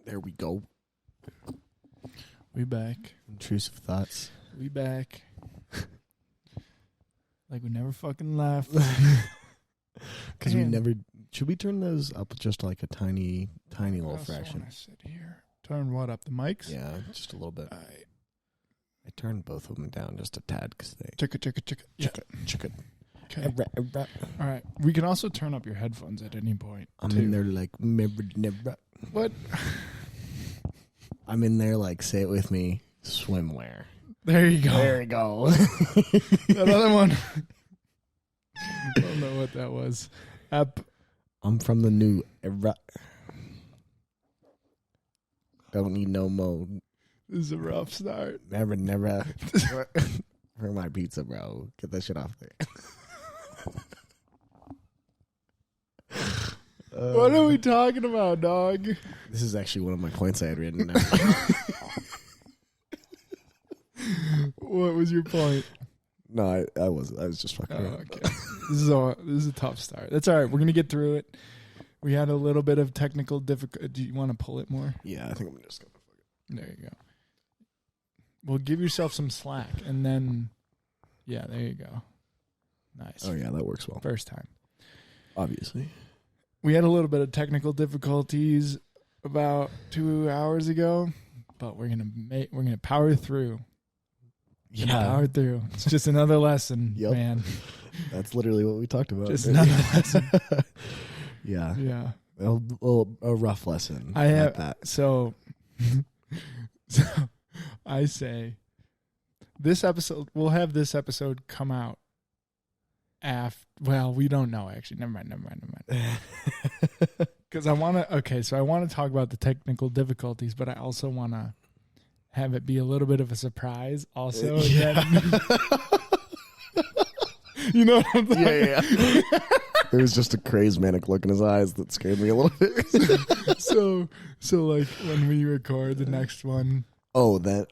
There we go. We back. Intrusive thoughts. We back. Like we never fucking left. Because we never... Should we turn those up just like a tiny little fraction? I sit here. Turn what up? The mics? Yeah, just a little bit. I turned both of them down just a tad because they... Chicka. Okay. All All right. We can also turn up your headphones at any point. I'm in there like... Never. What? I'm in there like, say it with me, swimwear. There you go. There you go. That other one. I don't know what that was. I'm from the new era. Don't need no more. This is a rough start. Never. For my pizza, bro. Get that shit off there. What are we talking about, dog? This is actually one of my points I had written down. What was your point? No, I was just fucking around. Okay. This is a tough start. That's all right. We're gonna get through it. We had a little bit of technical difficulty. Do you want to pull it more? Yeah, I think I'm just gonna fuck it. There you go. Well, give yourself some slack, and then, yeah, there you go. Nice. Oh yeah, that works well. First time. Obviously. We had a little bit of technical difficulties about 2 hours ago, but we're gonna power through. Power through. It's just another lesson, man. That's literally what we talked about. Just another lesson. Yeah. A rough lesson. I have that. So I say this episode. We'll have this episode come out after. Well, we don't know actually. Never mind. Because I want to. Okay, so I want to talk about the technical difficulties, but I also want to have it be a little bit of a surprise. Also, yeah. You know what I'm saying? Yeah. There was just a crazed manic look in his eyes that scared me a little bit. So like when we record the next one. Oh, that.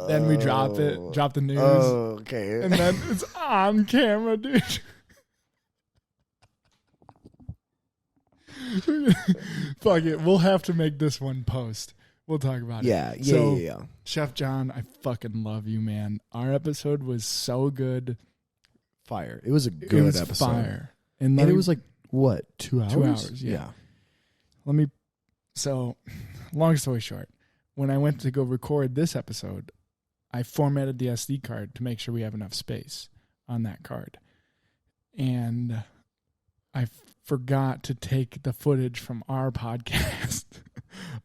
Then we drop the news. Oh, okay. And then it's on camera, dude. Fuck it. We'll have to make this one post. We'll talk about it. Yeah. Chef John, I fucking love you, man. Our episode was so good. Fire. It was a good episode. Fire. And it was like, what, 2 hours? 2 hours, yeah. So, long story short, when I went to go record this episode, I formatted the SD card to make sure we have enough space on that card. And I forgot to take the footage from our podcast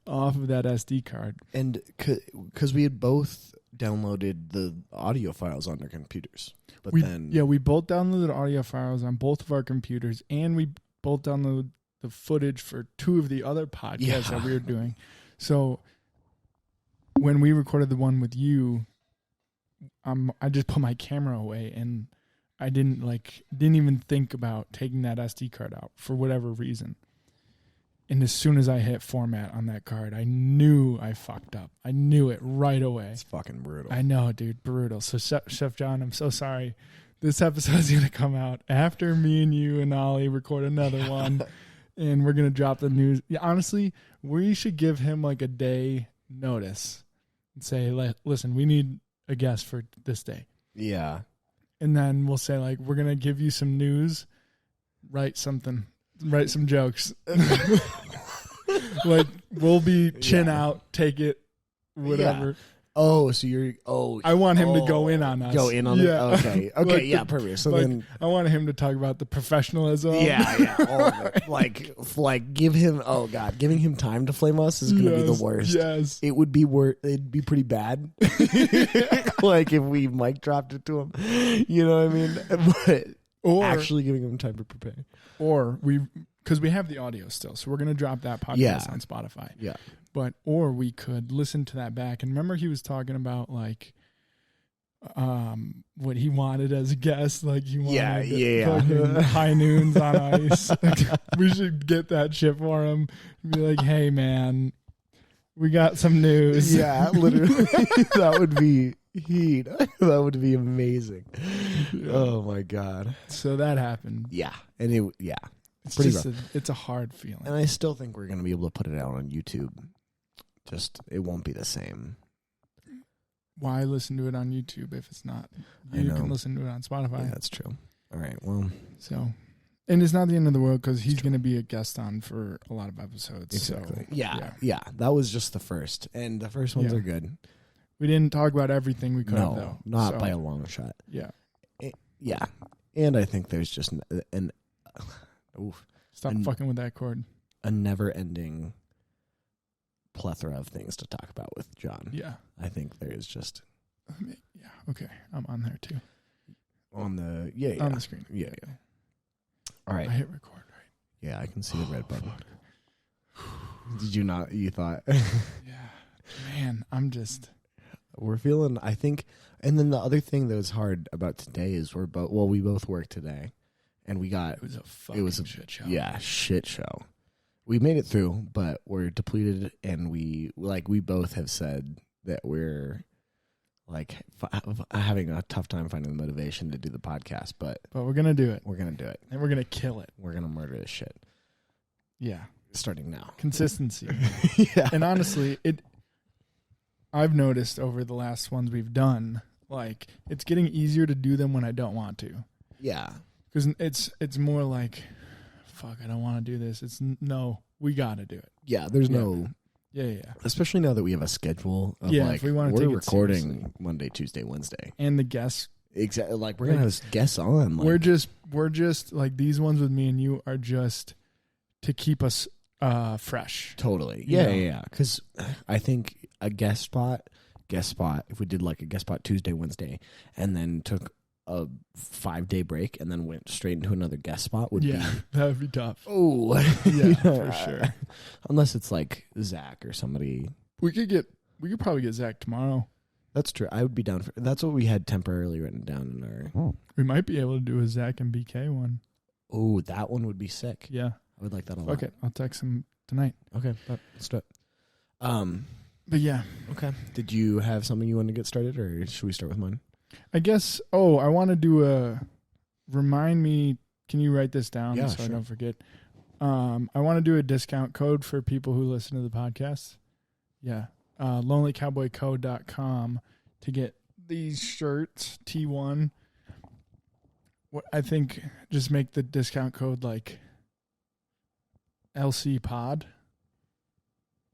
off of that SD card. And because we had both downloaded the audio files on our computers. But we both downloaded audio files on both of our computers, and we both downloaded the footage for 2 of the other podcasts that we were doing. So when we recorded the one with you, I just put my camera away, and I didn't even think about taking that SD card out for whatever reason. And as soon as I hit format on that card, I knew I fucked up. I knew it right away. It's fucking brutal. I know, dude, brutal. So Chef John, I'm so sorry. This episode's going to come out after me and you and Ollie record another one. And we're going to drop the news. Yeah, honestly, we should give him like a day notice and say, listen, we need a guest for this day. Yeah. And then we'll say, like, we're going to give you some news. Write some jokes. Like, we'll be chin out, take it, whatever. Yeah. Oh, so you're... I want him to go in on us. Go in on it? Okay. Okay, Like yeah, perfect. So then... I want him to talk about the professionalism. Yeah, all of it. Like, give him... Oh, God. Giving him time to flame us is going to be the worst. Yes. It would be it'd be pretty bad. Like, if we mic dropped it to him. You know what I mean? But actually giving him time to prepare. Or because we have the audio still, so we're going to drop that podcast on Spotify. Yeah. Or we could listen to that back. And remember he was talking about like what he wanted as a guest. Like he wanted high noons on ice. We should get that shit for him. Be like, hey man, we got some news. Yeah, literally. That would be heat. That would be amazing. Yeah. Oh my God. So that happened. Yeah. And it's pretty rough. It's a hard feeling. And I still think we're going to be able to put it out on YouTube it won't be the same. Why listen to it on YouTube if it's not? You can listen to it on Spotify. Yeah, that's true. All right, well. So, and it's not the end of the world because he's going to be a guest on for a lot of episodes. Exactly. So, yeah. That was just the first. And the first ones are good. We didn't talk about everything we could have, though. Not by a long shot. Yeah. Yeah. And I think there's just Stop fucking with that cord. A never-ending plethora of things to talk about with John. Yeah. I think there is just... Yeah, okay. I'm on there, too. On the... On the screen. Yeah. All right. I hit record, right? Yeah, I can see the red button. Did you not? You thought? Yeah. Man, I'm just... We're feeling, I think... And then the other thing that was hard about today is we both worked today. And we got... It was a shit show. Yeah, shit show. We made it through, but we're depleted, and we both have said that we're like having a tough time finding the motivation to do the podcast, but we're gonna do it. We're gonna do it, and we're gonna kill it. We're gonna murder this shit. Yeah, starting now. Consistency. Yeah, and honestly, I've noticed over the last ones we've done, like it's getting easier to do them when I don't want to. Yeah, because it's more like, fuck, I don't want to do this. No, we got to do it. Yeah, there's no... Yeah. Especially now that we have a schedule of if we want to take recording it seriously. Monday, Tuesday, Wednesday. And the guests. Exactly. Like, we're going to have guests on. Like, we're just, like, these ones with me and you are just to keep us fresh. Totally. Yeah. Because I think a guest spot, if we did, like, a guest spot Tuesday, Wednesday, and then took a 5-day break and then went straight into another guest spot would be... that would be tough. Oh. Yeah, for sure. Unless it's like Zach or somebody. We could probably get Zach tomorrow. That's true. I would be down for... That's what we had temporarily written down in our... We might be able to do a Zach and BK one. Oh, that one would be sick. Yeah. I would like that a lot. Okay, I'll text him tonight. Okay, let's do it. But yeah. Okay. Did you have something you wanted to get started, or should we start with mine? I guess, I want to do remind me, can you write this down so sure. I don't forget? I want to do a discount code for people who listen to the podcast. Yeah. lonelycowboyco.com to get these shirts, T1. I think just make the discount code like LC Pod.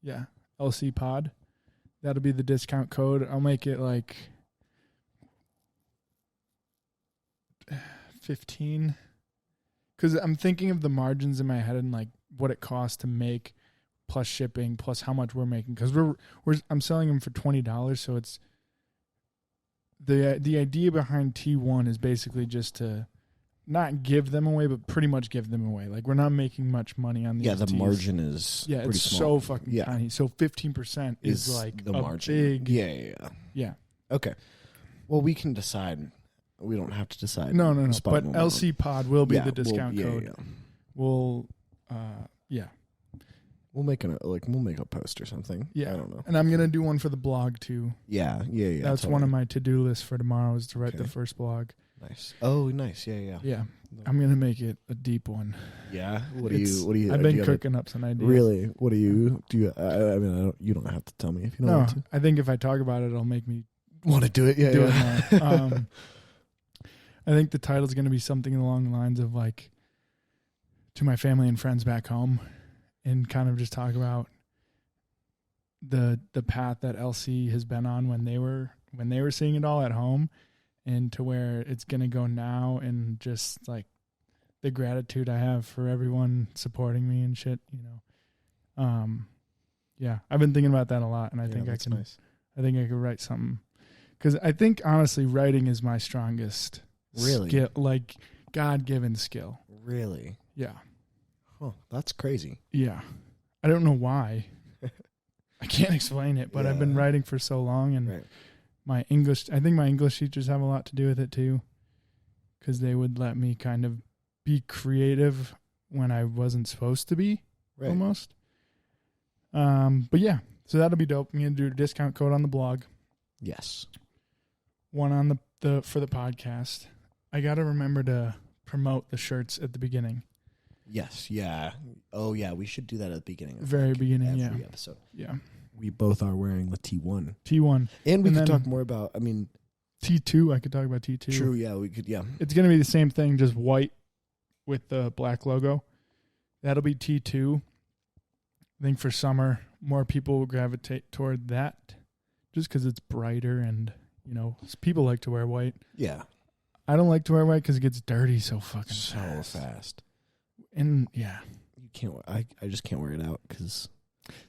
Yeah, LC Pod. That'll be the discount code. I'll make it like 15, because I'm thinking of the margins in my head and like what it costs to make plus shipping plus how much we're making, because I'm selling them for $20, so it's the idea behind T1 is basically just to not give them away, but pretty much give them away. Like, we're not making much money on these. Yeah, the tees. margin is pretty it's small. so fucking tiny. So 15% is like the a margin. big. Yeah. Okay. Well, we can decide. We don't have to decide. No. But LC Pod will be the discount code. Yeah. We'll make a post or something. Yeah. I don't know. And I'm gonna do one for the blog too. Yeah. That's one of my to-do lists for tomorrow, is to write the first blog. Nice. Oh, nice. Yeah. Yeah. I'm gonna make it a deep one. Yeah. What do you? I've been cooking up some ideas. Really? What do you do? I mean, you don't have to tell me if you don't want to. I think if I talk about it, it'll make me want to do it. Yeah. Do it more. I think the title's gonna be something along the lines of like, to my family and friends back home, and kind of just talk about the path that LC has been on when they were seeing it all at home, and to where it's going to go now, and just like the gratitude I have for everyone supporting me and shit, you know. Yeah, I've been thinking about that a lot, and I think I can. Nice. I think I could write something, because I think honestly, writing is my strongest skill, like God-given skill. Really? Yeah. Oh, that's crazy. Yeah. I don't know why. I can't explain it, but I've been writing for so long, and I think my English teachers have a lot to do with it too, because they would let me kind of be creative when I wasn't supposed to be, almost. But yeah, so that'll be dope. I'm going to do a discount code on the blog. Yes. One on the for the podcast. I got to remember to promote the shirts at the beginning. Yes, yeah. Oh, yeah, we should do that at the beginning. Very beginning, every episode. Yeah. we both are wearing the T1. T1. And we And could then- talk more about, I mean, T2, I could talk about T2. true, yeah, we could, yeah. It's going to be the same thing, just white with the black logo. That'll be T2. I think for summer, more people will gravitate toward that just because it's brighter and, you know, people like to wear white. Yeah. I don't like to wear white because it gets dirty so fucking So fast. fast. And, yeah. You can't, I just can't wear it out because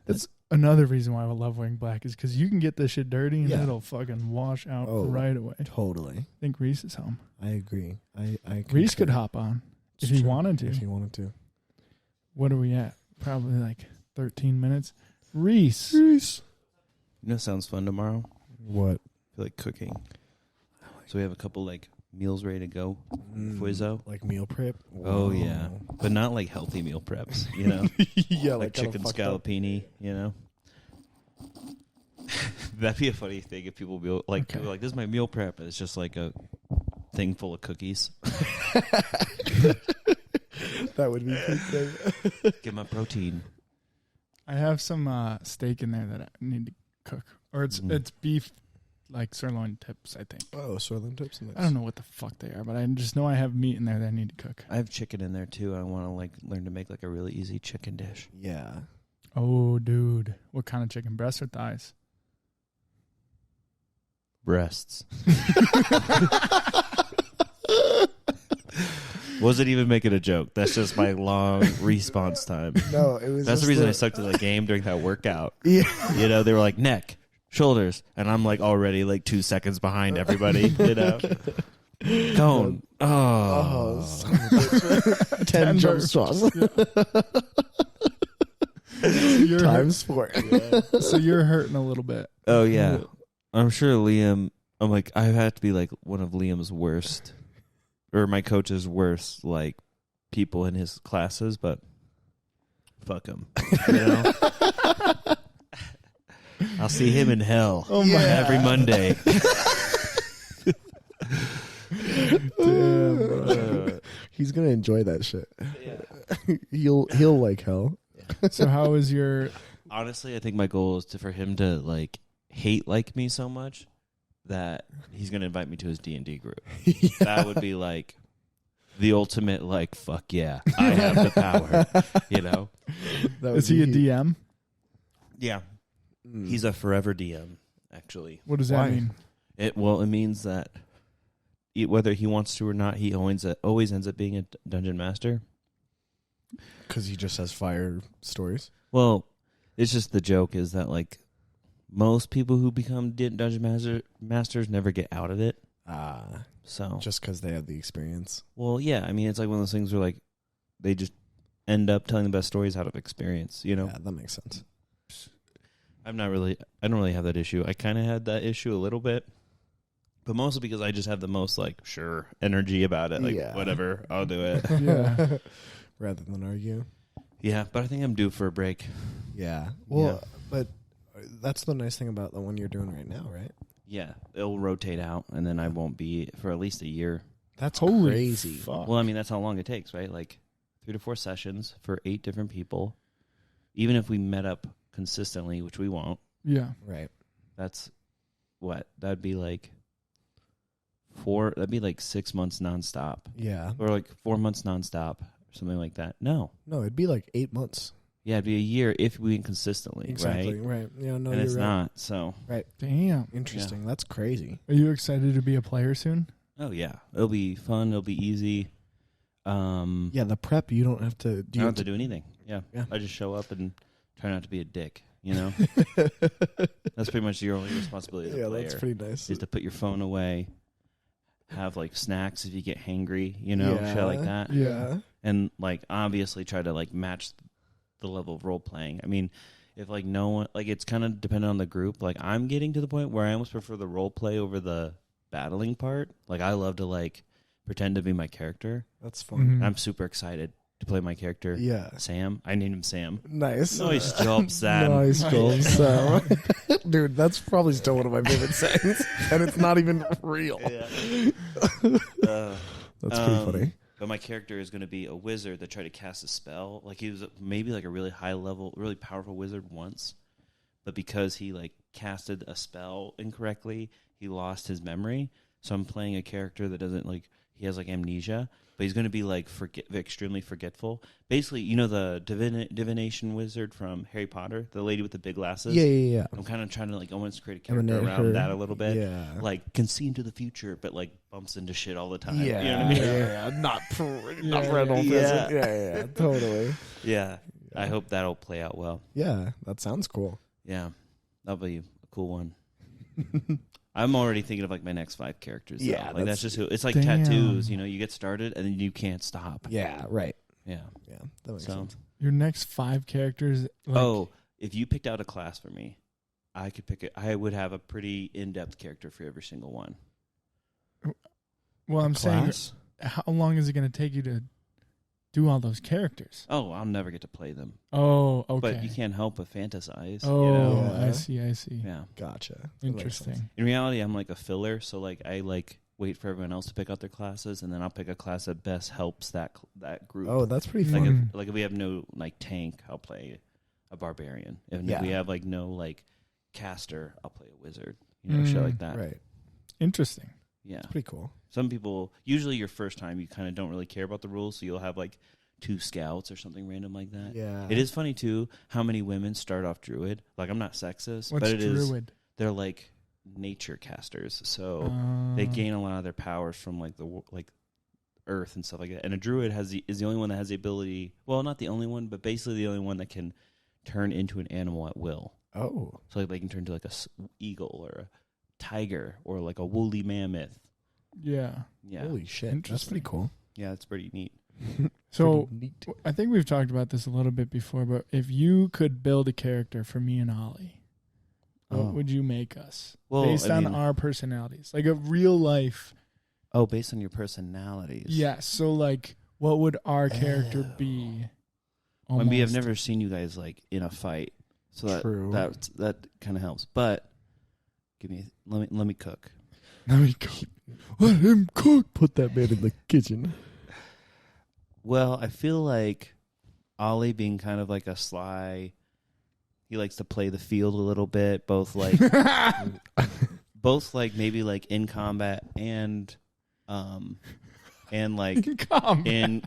That's another reason why I love wearing black is because you can get this shit dirty and Yeah. it'll fucking wash out Oh. right away. I totally. think Rhys is home. I agree. I Rhys concur. could hop on It's if he true. wanted to. If he wanted to. What are we at? Probably like 13 minutes. Rhys. You know, sounds fun tomorrow. What? I feel like cooking. So we have a couple like meals ready to go. Fuizo. Like meal prep? Oh yeah, Wow. but not like healthy meal preps. You know, Yeah, like kinda chicken fucked up. scallopini. You know, that'd be a funny thing if people be like, Okay. like, "This is my meal prep." And it's just like a thing full of cookies. That would be pretty great. Get my protein. I have some steak in there that I need to cook. Or it's beef, like sirloin tips, I think. Oh, sirloin tips. Nice. I don't know what the fuck they are, but I just know I have meat in there that I need to cook. I have chicken in there too. I want to like learn to make like a really easy chicken dish. Yeah. Oh, dude. What kind of chicken? Breasts or thighs? Breasts. Wasn't even making a joke. That's just my long response time. No, it was. That's just the reason I stuck to the game during that workout. Yeah. You know, they were like neck, shoulders, and I'm like already like 2 seconds behind everybody. You know, cone. Oh, Oh, son of a bitch. 10 jump squats. You're Times 4. so you're hurting a little bit. oh yeah. I'm sure Liam. I'm like I have to be like one of Liam's worst, or my coach's worst, like people in his classes, but fuck him. You know. I'll see him in hell every Monday. Damn, bro. He's gonna enjoy that shit. He'll like hell. So how is your... Honestly, I think my goal is for him to like hate like me so much that he's gonna invite me to his D&D group. Yeah. That would be like the ultimate like fuck yeah, I have the power. You know? That would Is he a be- DM? Yeah. Mm. He's a forever DM, actually. What does Why? that mean? It means that whether he wants to or not, he always ends up being a dungeon master. Because he just has fire stories. Well, it's just the joke is that like most people who become dungeon masters never get out of it. So Just because they have the experience. well, yeah, I mean it's like one of those things where like they just end up telling the best stories out of experience, you know. Yeah, that makes sense. I don't really have that issue. I kind of had that issue a little bit, but mostly because I just have the most like sure energy about it. Like Yeah. whatever, I'll do it. Yeah. Rather than argue. Yeah, but I think I'm due for a break. Yeah. Well, but that's the nice thing about the one you're doing right now, right? Yeah, it'll rotate out, and then I won't be for at least a year. That's Holy crazy. fuck. Well, I mean that's how long it takes, right? Like 3 to 4 sessions for 8 different people. Even if we met up consistently, which we won't. Yeah. Right. That's what that'd be like. 4. That'd be like 6 months nonstop, Yeah. or like 4 months nonstop, or something like that. No, No, it'd be like 8 months. yeah, it'd be a year if we went consistently, Exactly. right? Right. Yeah, no, And you're it's right. not. So, Damn. Interesting. That's crazy. Are you excited to be a player soon? oh yeah, it'll be fun. It'll be easy. Yeah, the prep, you don't have to... I don't have to do anything. Yeah. Yeah. I just show up and try not to be a dick. You know, that's pretty much your only responsibility as a Yeah, player. that's pretty nice. Is to put your phone away, have like snacks if you get hangry, you know, shit like that. Yeah. And like obviously try to like match the level of role playing. I mean, if like no one, like it's kind of dependent on the group. Like I'm getting to the point where I almost prefer the role play over the battling part. Like I love to like pretend to be my character. That's fun. Mhm. And I'm super excited to play my character. Yeah. Sam. I named him Sam. Nice. Nice job, Sam. Nice job, Sam. Dude, that's probably still one of my favorite sayings. And it's not even real. Uh, That's pretty funny. But my character is going to be a wizard that tried to cast a spell. Like he was maybe like a really high level, really powerful wizard once, but because he like casted a spell incorrectly, he lost his memory. So I'm playing a character that doesn't like, he has like amnesia, but he's going to be like extremely forgetful. Basically, you know the divination wizard from Harry Potter, the lady with the big glasses? Yeah. I'm kind of trying to like almost create a character around that a little bit. Yeah. Like can see into the future, but like bumps into shit all the time. Yeah. You know what I mean? Yeah. Not Yeah. rental Yeah. present. Yeah. Totally. Yeah. I hope that'll play out well. Yeah. That sounds cool. Yeah. That'll be a cool one. I'm already thinking of like my next 5 characters. Yeah, though. Like that's just who it's like Damn. tattoos, you know, you get started and then you can't stop. Yeah. Right. Yeah. Yeah. That makes So sense. Your next 5 characters. Like, if you picked out a class for me, I could pick it. I would have a pretty in-depth character for every single one. well, I'm saying, Class? how long is it going to take you to do all those characters? Oh, I'll never get to play them. Oh, okay. But you can't help but fantasize. Oh, You know? Yeah. I see. Yeah. Gotcha. That makes sense. Interesting. In reality, I'm like a filler, so like I like wait for everyone else to pick out their classes, and then I'll pick a class that best helps that group. Oh, that's pretty like fun. if we have no like tank, I'll play a barbarian. If Yeah. we have like no like caster, I'll play a wizard. You know, shit like that. Right. Interesting. Yeah. Pretty cool. Some people usually your first time you kind of don't really care about the rules, so you'll have like 2 scouts or something random like that. Yeah. It is funny too how many women start off druid. Like I'm not sexist, What's but it is druid? they're like nature casters, so they gain a lot of their powers from like like earth and stuff like that. And a druid is the only one that has the ability. Well, not the only one, but basically the only one that can turn into an animal at will. Oh. So like they can turn into like a eagle or a tiger or like a woolly mammoth. Yeah. Yeah, Holy shit. That's Interesting. pretty cool. yeah, it's pretty neat. So Pretty neat. I think we've talked about this a little bit before, but if you could build a character for me and Ollie, what would you make us? Well, based I on mean- our personalities, like a real life. Oh, based on your personalities. Yeah. So like, what would our character Oh. be? I mean, I've Almost. never seen you guys like in a fight, so True. that kind of helps. But let me cook. Let me go. Let him cook. Put that man in the kitchen. Well, I feel like Ollie being kind of like a sly. He likes to play the field a little bit, both like maybe like in combat and like Come. in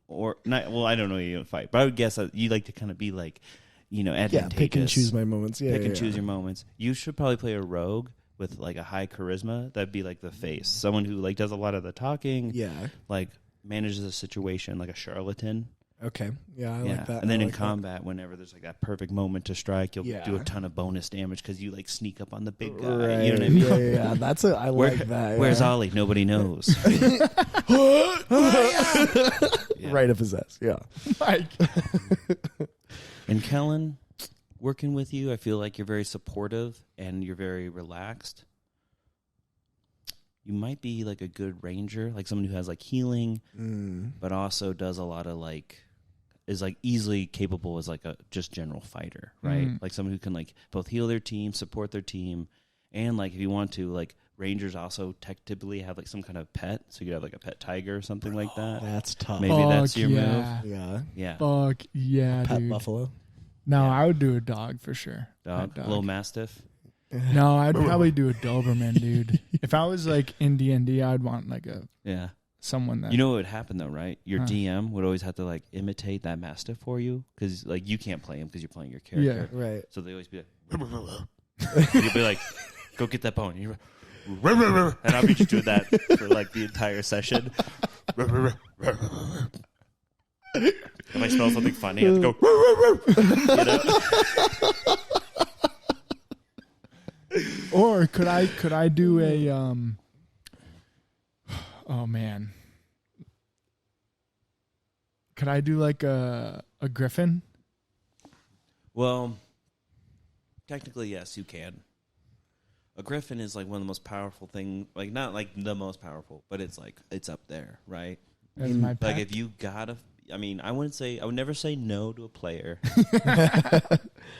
or not. Well, I don't know you in a fight, but I would guess that you like to kind of be like, you know, advantageous. Yeah, pick and choose my moments. Yeah, Pick and yeah. choose your moments. You should probably play a rogue with like a high charisma. That'd be like the face, someone who like does a lot of the talking. Yeah. Like manages a situation, like a charlatan. Okay. Yeah, I like that. And then I in like that. combat, whenever there's like that perfect moment to strike, you'll Yeah. do a ton of bonus damage because you like sneak up on the big guy. Right. You know what I mean? Yeah. That's I like that. Where's yeah. Ollie? Nobody knows. Yeah. Right of his ass. Yeah. Like, And Kellen, working with you, I feel like you're very supportive and you're very relaxed. You might be like a good ranger, like someone who has like healing, but also does a lot of like, is like easily capable as like a just general fighter, right? Mm. Like someone who can like both heal their team, support their team, and like if you want to, like rangers also typically have like some kind of pet, so you could have like a pet tiger or something like that. That's tough. Maybe that's your move. Yeah. Yeah, Fuck yeah, Pet dude. buffalo. No, Yeah. I would do a dog for sure. dog, Pet little mastiff. No, I'd probably do a Doberman, dude. If I was like in D&D, I'd want like Yeah. someone that You know what would happen though, right? Your Huh. DM would always have to like imitate that mastiff for you because like you can't play him because you're playing your character. Right. So they always be like, you'd be like, go get that bone. And you're like, and I'll be just doing that for like the entire session. If I smell something funny, I have to go. You know? Or could I do a oh man. Could I do like a griffin? Well, technically, yes, you can. A griffin is like one of the most powerful thing, like not like the most powerful, but it's like it's up there, right? As my pet? Like if you gotta, I mean, I would never say no to a player,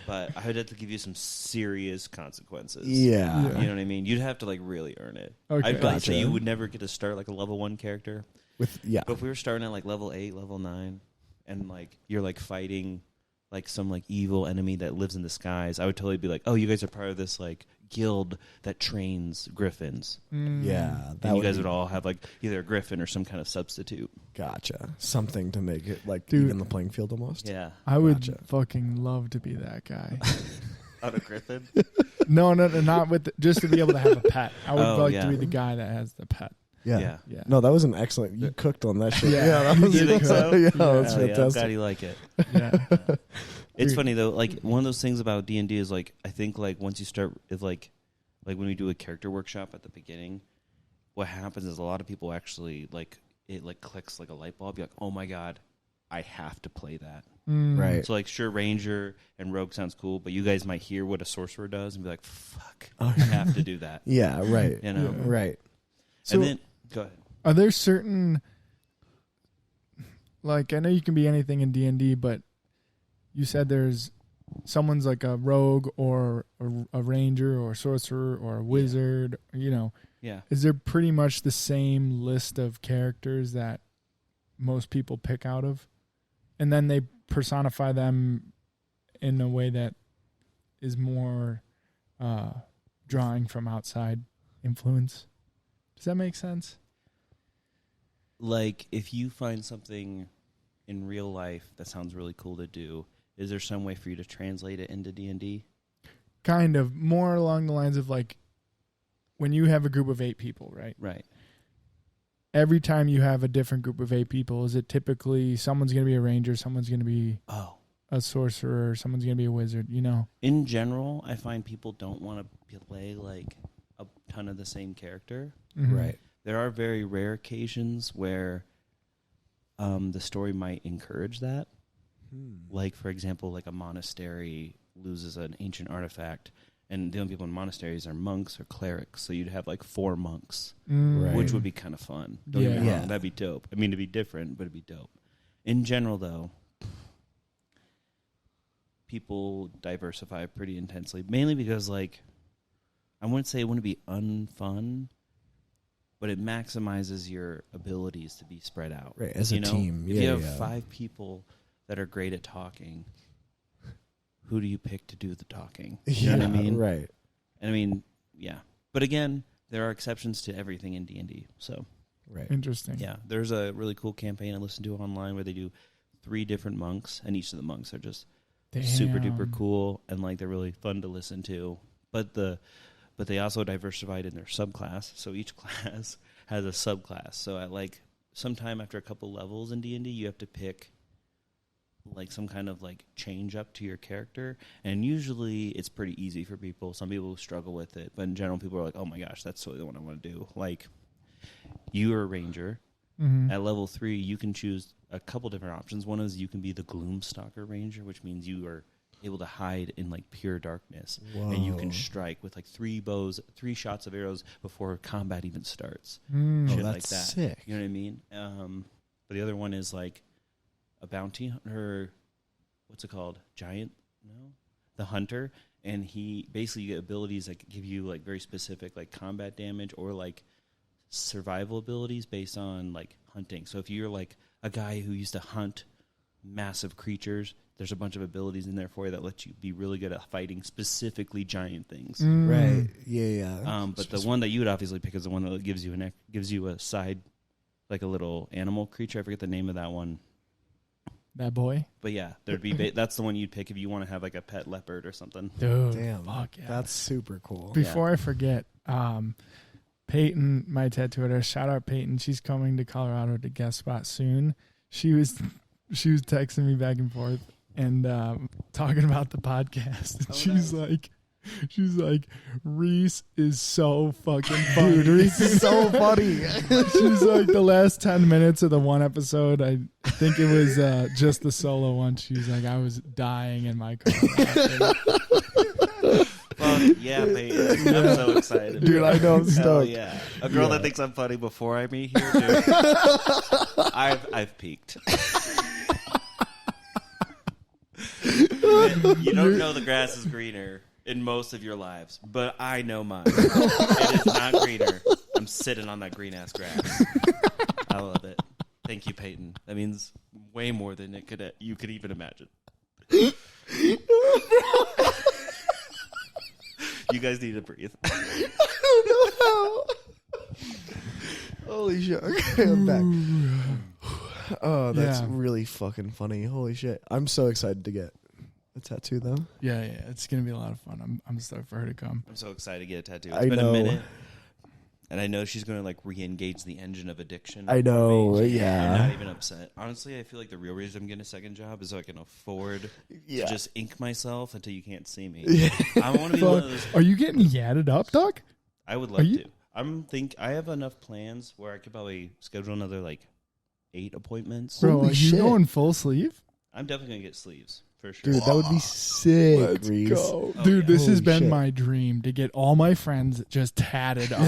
but I would have to give you some serious consequences. Yeah. Yeah. You know what I mean? You'd have to like really earn it. Okay. I'd probably Gotcha. say you would never get to start like a level 1 character. With yeah. But if we were starting at like level 8, level 9, and like you're like fighting like some like evil enemy that lives in the skies, I would totally be like, oh, you guys are part of this like guild that trains griffins. Yeah, And you guys would all have like either a griffin or some kind of substitute. Gotcha. Something to make it like Dude, even the playing field almost. Yeah. I would fucking love to be that guy. On a griffin? No, not with just to be able to have a pet. I would yeah. to be the guy that has the pet. Yeah. Yeah. No, that was an excellent. You cooked on that shit. Yeah. That was You think so? Yeah, Yeah. that's Oh, yeah, I'm fantastic. glad you like it. Yeah. It's Dude. funny though, like one of those things about D&D is like I think like once you start with like when we do a character workshop at the beginning, what happens is a lot of people actually like it like clicks like a light bulb. You're like, oh my god, I have to play that. Right. So like sure, Ranger and Rogue sounds cool, but you guys might hear what a sorcerer does and be like, fuck, I have to do that. Yeah. Right. You know? Right. So And then go ahead. are there certain, like, I know you can be anything in D&D, but you said there's someone's like a rogue or a ranger or a sorcerer or a wizard, you know. Yeah. Is there pretty much the same list of characters that most people pick out of? And then they personify them in a way that is more drawing from outside influence. Does that make sense? Like if you find something in real life that sounds really cool to do, is there some way for you to translate it into D&D? Kind of. More along the lines of like when you have a group of 8 people, right? Right. Every time you have a different group of 8 people, is it typically someone's going to be a ranger, someone's going to be a sorcerer, someone's going to be a wizard, you know? In general, I find people don't want to play like a ton of the same character. Mhm. Right. There are very rare occasions where the story might encourage that. Like, for example, like a monastery loses an ancient artifact, and the only people in monasteries are monks or clerics, so you'd have like 4 monks, Mm. Right. which would be kind of fun. Don't get me Yeah. wrong, that'd be dope. I mean, it'd be different, but it'd be dope. In general, though, people diversify pretty intensely, mainly because, like, I wouldn't say it wouldn't be unfun, but it maximizes your abilities to be spread out. Right. As a You know? team. If Yeah. you have yeah. 5 people that are great at talking, who do you pick to do the talking? You know what I mean? Right. And I mean, yeah. But again, there are exceptions to everything in D&D. So, Right. Interesting. yeah. There's a really cool campaign I listened to online where they do 3 different monks, and each of the monks are just super duper Damn. cool, and like they're really fun to listen to. But they also diversified in their subclass, so each class has a subclass. So at like sometime after a couple levels in D&D, you have to pick like some kind of like change up to your character, and usually it's pretty easy for people. Some people struggle with it, but in general, people are like, "Oh my gosh, that's totally the one I want to do." Like, you're a ranger. Mhm. At level 3, you can choose a couple different options. One is you can be the Gloomstalker Ranger, which means you are able to hide in like pure darkness, and you can Whoa. strike with like 3 shots of arrows before combat even starts. Mm. Shit Oh, like that's that. sick. You know what I mean? But the other one is like a bounty hunter. What's it called? Giant? No, the hunter, and he basically you get abilities that give you like very specific like combat damage or like survival abilities based on like hunting. So if you're like a guy who used to hunt massive creatures, there's a bunch of abilities in there for you that let you be really good at fighting specifically giant things. Mm. Right. Yeah. Yeah. But the one that you would obviously pick is the one that gives you a side, like a little animal creature. I forget the name of that one. That boy? But yeah, there'd be that's the one you'd pick if you want to have like a pet leopard or something. Dude. Damn. Fuck yeah. That's super cool. Before I forget, Peyton, my tattoo artist, shout out Peyton. She's coming to Colorado to guest spot soon. She was texting me back and forth and talking about the podcast. And she's like, Rhys is so fucking funny. Dude, Rhys is so funny. She's like, the last 10 minutes of the one episode, I think it was just the solo one. She's like, I was dying in my car. Fuck yeah, Peyton. I'm so excited. Dude, I know, I'm Hell stoked. yeah. A girl that thinks I'm funny before I meet here, dude. I've peaked. You don't know the grass is greener in most of your lives, but I know mine. It is not greener. I'm sitting on that green ass grass. I love it. Thank you, Peyton. That means way more than you could even imagine. You guys need to breathe. I don't know how. Holy shit. Okay, I'm back. Oh, that's really fucking funny. Holy shit. I'm so excited to get a tattoo, though. Yeah, it's gonna be a lot of fun. I'm stoked for her to come. I'm so excited to get a tattoo. It's been a minute. And I know she's going to like re-engage the engine of addiction. I know, I'm yeah. not even upset. Honestly, I feel like the real reason I'm getting a second job is so I can afford to just ink myself until you can't see me. Yeah. I want to be one of those. Are you getting yadded up, Doc? I would love to. I have enough plans where I could probably schedule another like 8 appointments. Bro, Holy are you shit. going full sleeve? I'm definitely going to get sleeves. For sure. Dude, that would be sick, Let's Rhys. go. Oh, Dude, yeah. this has Holy been shit. my dream to get all my friends just tatted up.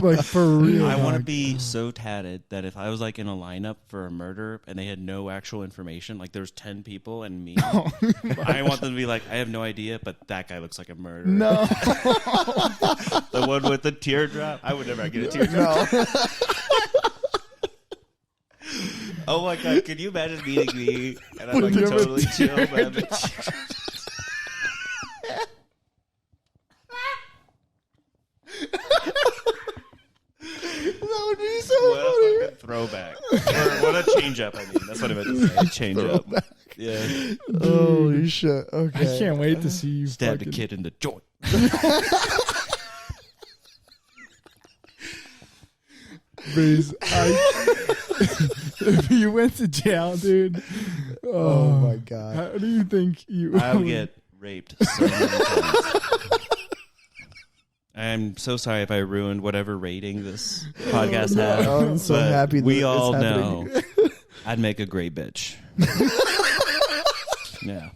Like, for real. I want to dog. be so tatted that if I was like in a lineup for a murder and they had no actual information, like there's 10 people and me, I want them to be like, I have no idea, but that guy looks like a murderer. No. The one with the teardrop. I would never get a teardrop. No. Oh my god, can you imagine meeting me and I'm With like your totally chill, but I'm That would be so what a fucking throwback. Or what a change up, I mean. That's what I meant to say. Change up. Yeah. Holy shit. Okay. I can't wait to see you. Stabbed a fucking- kid in the joint. Breeze, if you went to jail, dude. Oh my god. How do you think you? I would get raped so many times. I'm so sorry if I ruined whatever rating this podcast had. I'm so but happy that we it's all happening. know I'd make a great bitch. Yeah.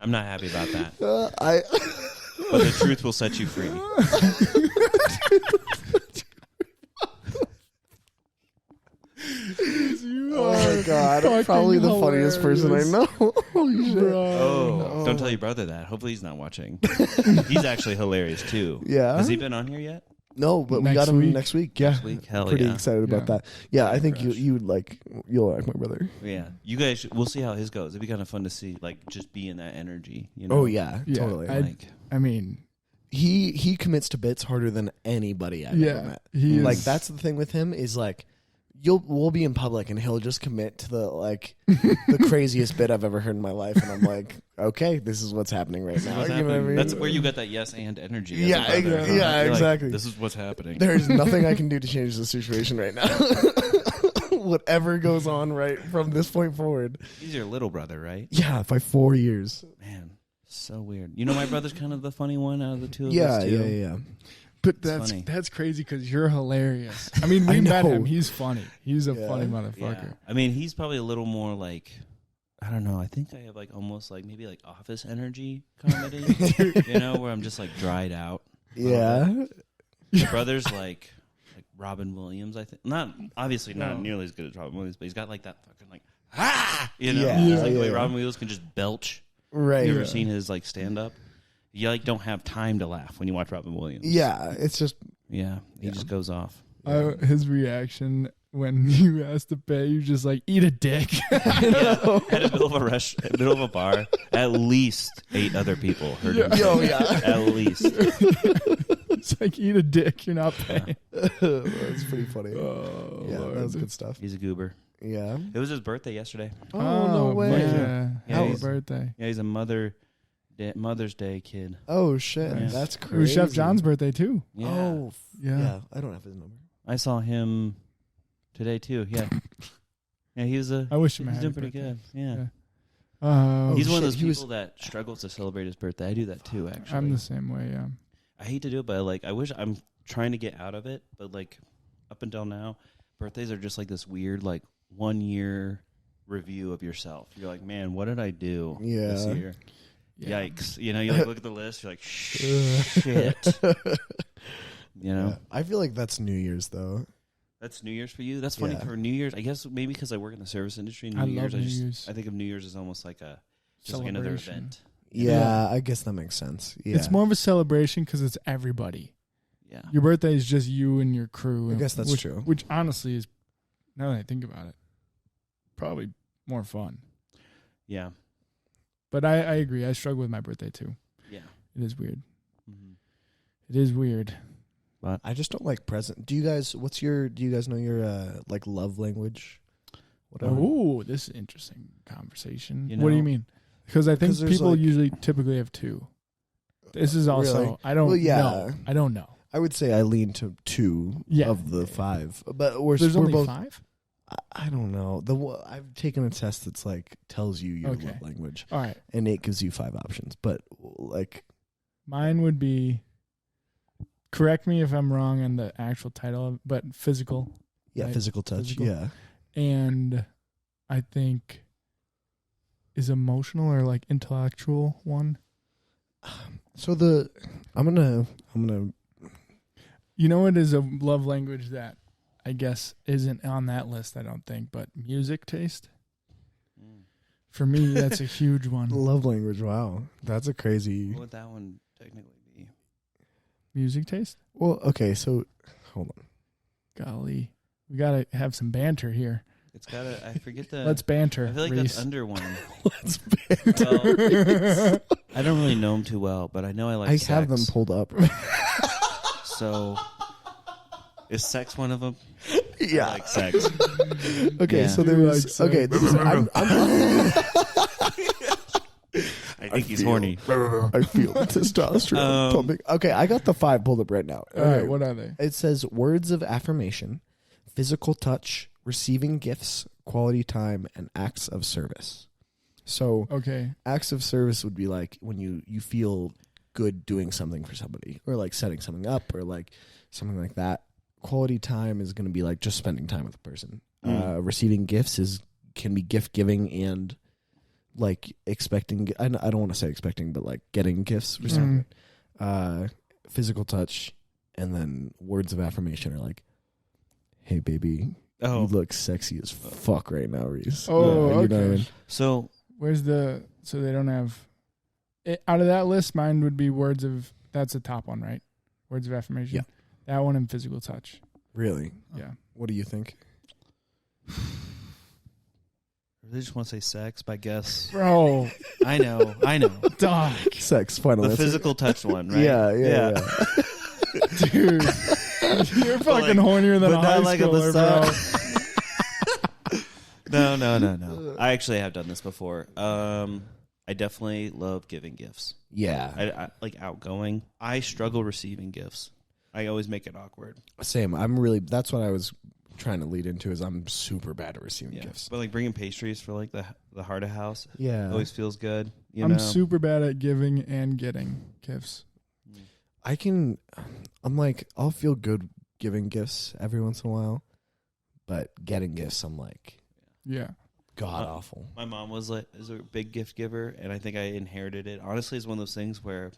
I'm not happy about that. But the truth will set you free. Oh my god. I'm probably the funniest person I know. Holy shit. Oh, don't tell your brother that. Hopefully he's not watching. He's actually hilarious too. Yeah. Has he been on here yet? No, but we Next got him week. next week. Yeah. This week? Hell Pretty yeah. excited about Yeah. that. Yeah, I think Crush. you'll like my brother. Yeah. You guys, we'll see how his goes. It'd be kind of fun to see, like, just be in that energy. You know? Oh yeah, Yeah, totally. I mean, He commits to bits harder than anybody I've ever met. he is, Like that's the thing with him is like we'll be in public and he'll just commit to the craziest bit I've ever heard in my life, and I'm like, okay, this is what's happening right now. What's You know what I happening? mean? That's where you got that yes and energy. as a Yeah, brother, huh? yeah, You're like, exactly. this is what's happening. There's nothing I can do to change the situation right now. Whatever goes on right from this point forward. He's your little brother, right? Yeah, by 4 years. Man, so weird. You know, my brother's kind of the funny one out of the two of Yeah, us, too. yeah. but funny. that's crazy because you're hilarious. I mean, we I met know. him. He's funny. He's a Yeah. funny Yeah. motherfucker. I mean, he's probably a little more like, I don't know. I think I have like almost like maybe like office energy comedy, you know, where I'm just like dried out. Yeah. My brother's like Robin Williams, I think. Not obviously not No. nearly as good as Robin Williams, but he's got like that fucking like you know, Yeah, He's like the way yeah. Robin Williams can just belch. Right. You ever seen his like stand up? You like don't have time to laugh when you watch Robin Williams. Yeah, it's just Yeah, he Yeah. just goes off. His reaction when you asked to pay, you just like eat a dick. Yeah, at the middle of middle of a bar, at least 8 other people heard him. say Oh, that. yeah. At least. It's like eat a dick. You're not paying. that's pretty funny. Oh, Yeah, Lord. that was good stuff. He's a goober. Yeah. It was his birthday yesterday. Oh, no way. Yeah. Yeah, Happy he's- birthday. Yeah, he's a Mother's Day kid. Oh shit, Nice. that's It crazy. was Chef John's birthday too. Yeah. Oh Yeah. yeah. I don't have his number. I saw him today too. Yeah. Yeah, he was I wish him a he's happy doing pretty birthday. good. Yeah. He's He's one of shit, those he people was- that struggles to celebrate his birthday. I do that too, actually. I'm the same way. Yeah. I hate to do it, but like I wish I'm trying to get out of it. But like up until now, birthdays are just like this weird like 1 year review of yourself. You're like, man, what did I do this Yeah. year? Yeah. Yikes! You know, you like look at the list. You're like, shit. You know, Yeah. I feel like that's New Year's though. that's New Year's for you. That's funny Yeah. for New Year's. I guess maybe because I work in the service industry. New I Year's, love New Year's. I think of New Year's as almost like just like another Celebration. event. Yeah, I guess that makes sense. Yeah. It's more of a celebration because it's everybody. Yeah. Your birthday is just you and your crew. I guess that's which, true. Which honestly is Now that I think about it, probably more fun. Yeah. But I agree. I struggle with my birthday too. Yeah. It is weird. Mm-hmm. It is weird. But I just don't like present. Do you guys know your like love language? Whatever. Oh, this is an interesting conversation. You What do you know- mean? Because I think 'Cause there's, people like- usually typically have two. This is also Really? I don't Well, yeah. know. I don't know. I would say I lean to 2 Yeah. of the 5, but we're There's we're only both. 5? I don't know. I've taken a test that's like tells you your Okay. love language, All right. and it gives you 5 options. But like, Mine would be, correct me if I'm wrong on the actual title, but physical. yeah, Right. physical touch. Physical. Yeah, And I think is emotional or like intellectual one. so I'm gonna. You know, it is a love language that I guess isn't on that list, I don't think, but music taste. For me, that's a huge one. Love language. Wow, that's a crazy. What would that one technically be? Music taste? Well, okay, so hold on. Golly. We got to have some banter here. It's gotta. I forget the. Let's banter. I feel like Rhys. that's under one. Let's banter. Well, I don't really know them too well, but I know I like. I sex. have them pulled up. So, is sex one of them? Yeah. I like sex. Okay, Yeah. so there You was like okay. sex. This is, I'm I think he's horny. I feel testosterone pumping. Okay, I got the 5 pulled up right now. All right, what are they? It says words of affirmation, physical touch, receiving gifts, quality time, and acts of service. So Okay. acts of service would be like when you feel good doing something for somebody, or like setting something up, or like something like that. Quality time is going to be like just spending time with the person. Receiving gifts can be gift giving and like expecting. I don't want to say expecting, but like getting gifts for something. Physical touch, and then words of affirmation are like, "Hey, baby, Oh, you look sexy as fuck right now, Rhys." Oh, You know what I okay. mean? so Where's the, so they don't have, out of that list, mine would be words of, that's the top one, right? Words of affirmation. Yeah. That one and physical touch. Really? Yeah. What do you think? I really just want to say sex, but I guess Bro, I know. dog, Sex. Final The answer. physical touch one, right? Yeah. dude. You're fucking hornier than but a high not like a schooler, bro. massage. No. I actually have done this before. I definitely love giving gifts. Yeah. I like outgoing. I struggle receiving gifts. I always make it awkward. Same. That's what I was trying to lead into, is I'm super bad at receiving gifts. But like bringing pastries for like the heart of house Yeah. always feels good. You I'm know? super bad at giving and getting gifts. I'll feel good giving gifts every once in a while, but getting gifts, I'm like, Yeah. god awful. My mom is a big gift giver, and I think I inherited it. Honestly, it's one of those things where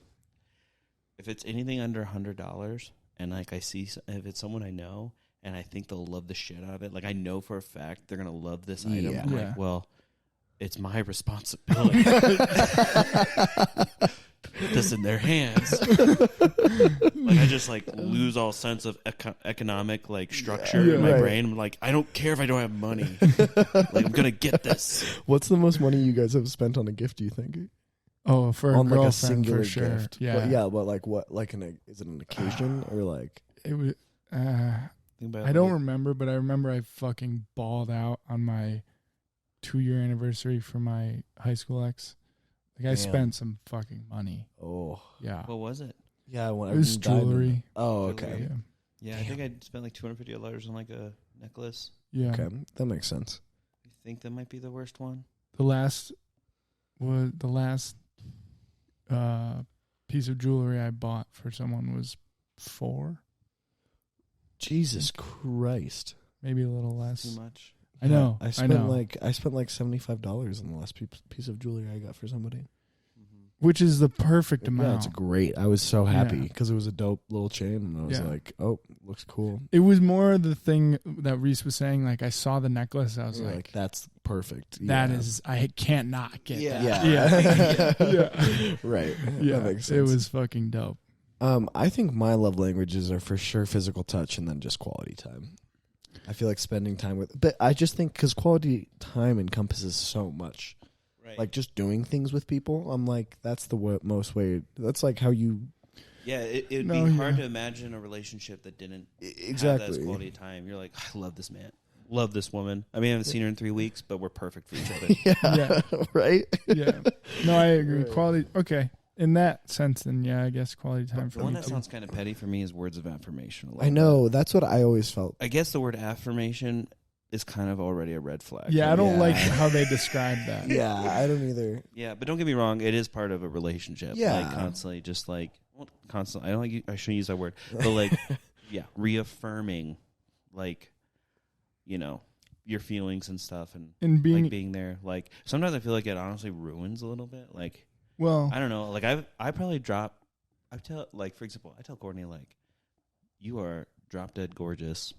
if it's anything under $100, and like I see if it's someone I know, and I think they'll love the shit out of it, like I know for a fact they're gonna love this item. Yeah. I'm Yeah. like, well, it's my responsibility. Put this in their hands. Like I just like lose all sense of economic like structure Yeah, in my right. brain. I'm like, I don't care if I don't have money. Like I'm gonna get this. What's the most money you guys have spent on a gift, do you think? Oh, for a On like girlfriend, a singular for sure. gift. Yeah. But like what? Like is it an occasion or like? It was. Think about I don't like, remember, but I remember I fucking balled out on my 2-year anniversary for my high school ex. Like I Damn. spent some fucking money. Oh. Yeah. What was it? Yeah. When It was jewelry. Oh, okay. Yeah. Yeah, I think I spent like $250 on like a necklace. Yeah. Okay, that makes sense. You think that might be the worst one? The last piece of jewelry I bought for someone was $4, Jesus Christ. maybe a little Too less. much. I know. I spent like $75 on the last piece of jewelry I got for somebody. Which is the perfect Yeah, amount. it's great. I was so happy Yeah. because it was a dope little chain, and I was Yeah. like, "Oh, looks cool." It was more the thing that Rhys was saying. Like I saw the necklace, I was You're like, "That's perfect." "That Yeah. is, I can't not get Yeah. that." Yeah. Yeah. Right. Yeah, That makes it sense. was fucking dope. I think my love languages are for sure physical touch and then just quality time. I feel like spending time with, but I just think because quality time encompasses so much. Right. Like just doing things with people. I'm like, that's the most way. That's like how you. Yeah, it'd be hard to imagine a relationship that didn't have that quality of time. You're like, I love this man, love this woman. I mean, I haven't seen her in 3 weeks, but we're perfect for each other. Yeah. Right? Yeah. No, I agree. Right. Quality. Okay. In that sense, then, yeah, I guess quality time for The one me that too. sounds kind of petty for me is words of affirmation. I know. That's what I always felt. I guess the word affirmation is kind of already a red flag. Yeah, I don't Yeah. like how they describe that. Yeah, I don't either. Yeah, but don't get me wrong. It is part of a relationship. Yeah. Like constantly, just like, well, constantly. I don't like. I shouldn't use that word. But like, yeah, reaffirming, like, you know, your feelings and stuff, and being like being there. Like sometimes I feel like it honestly ruins a little bit. Like, well, I don't know. Like I probably drop. I tell, like, for example, I tell Courtney, like, you are drop dead gorgeous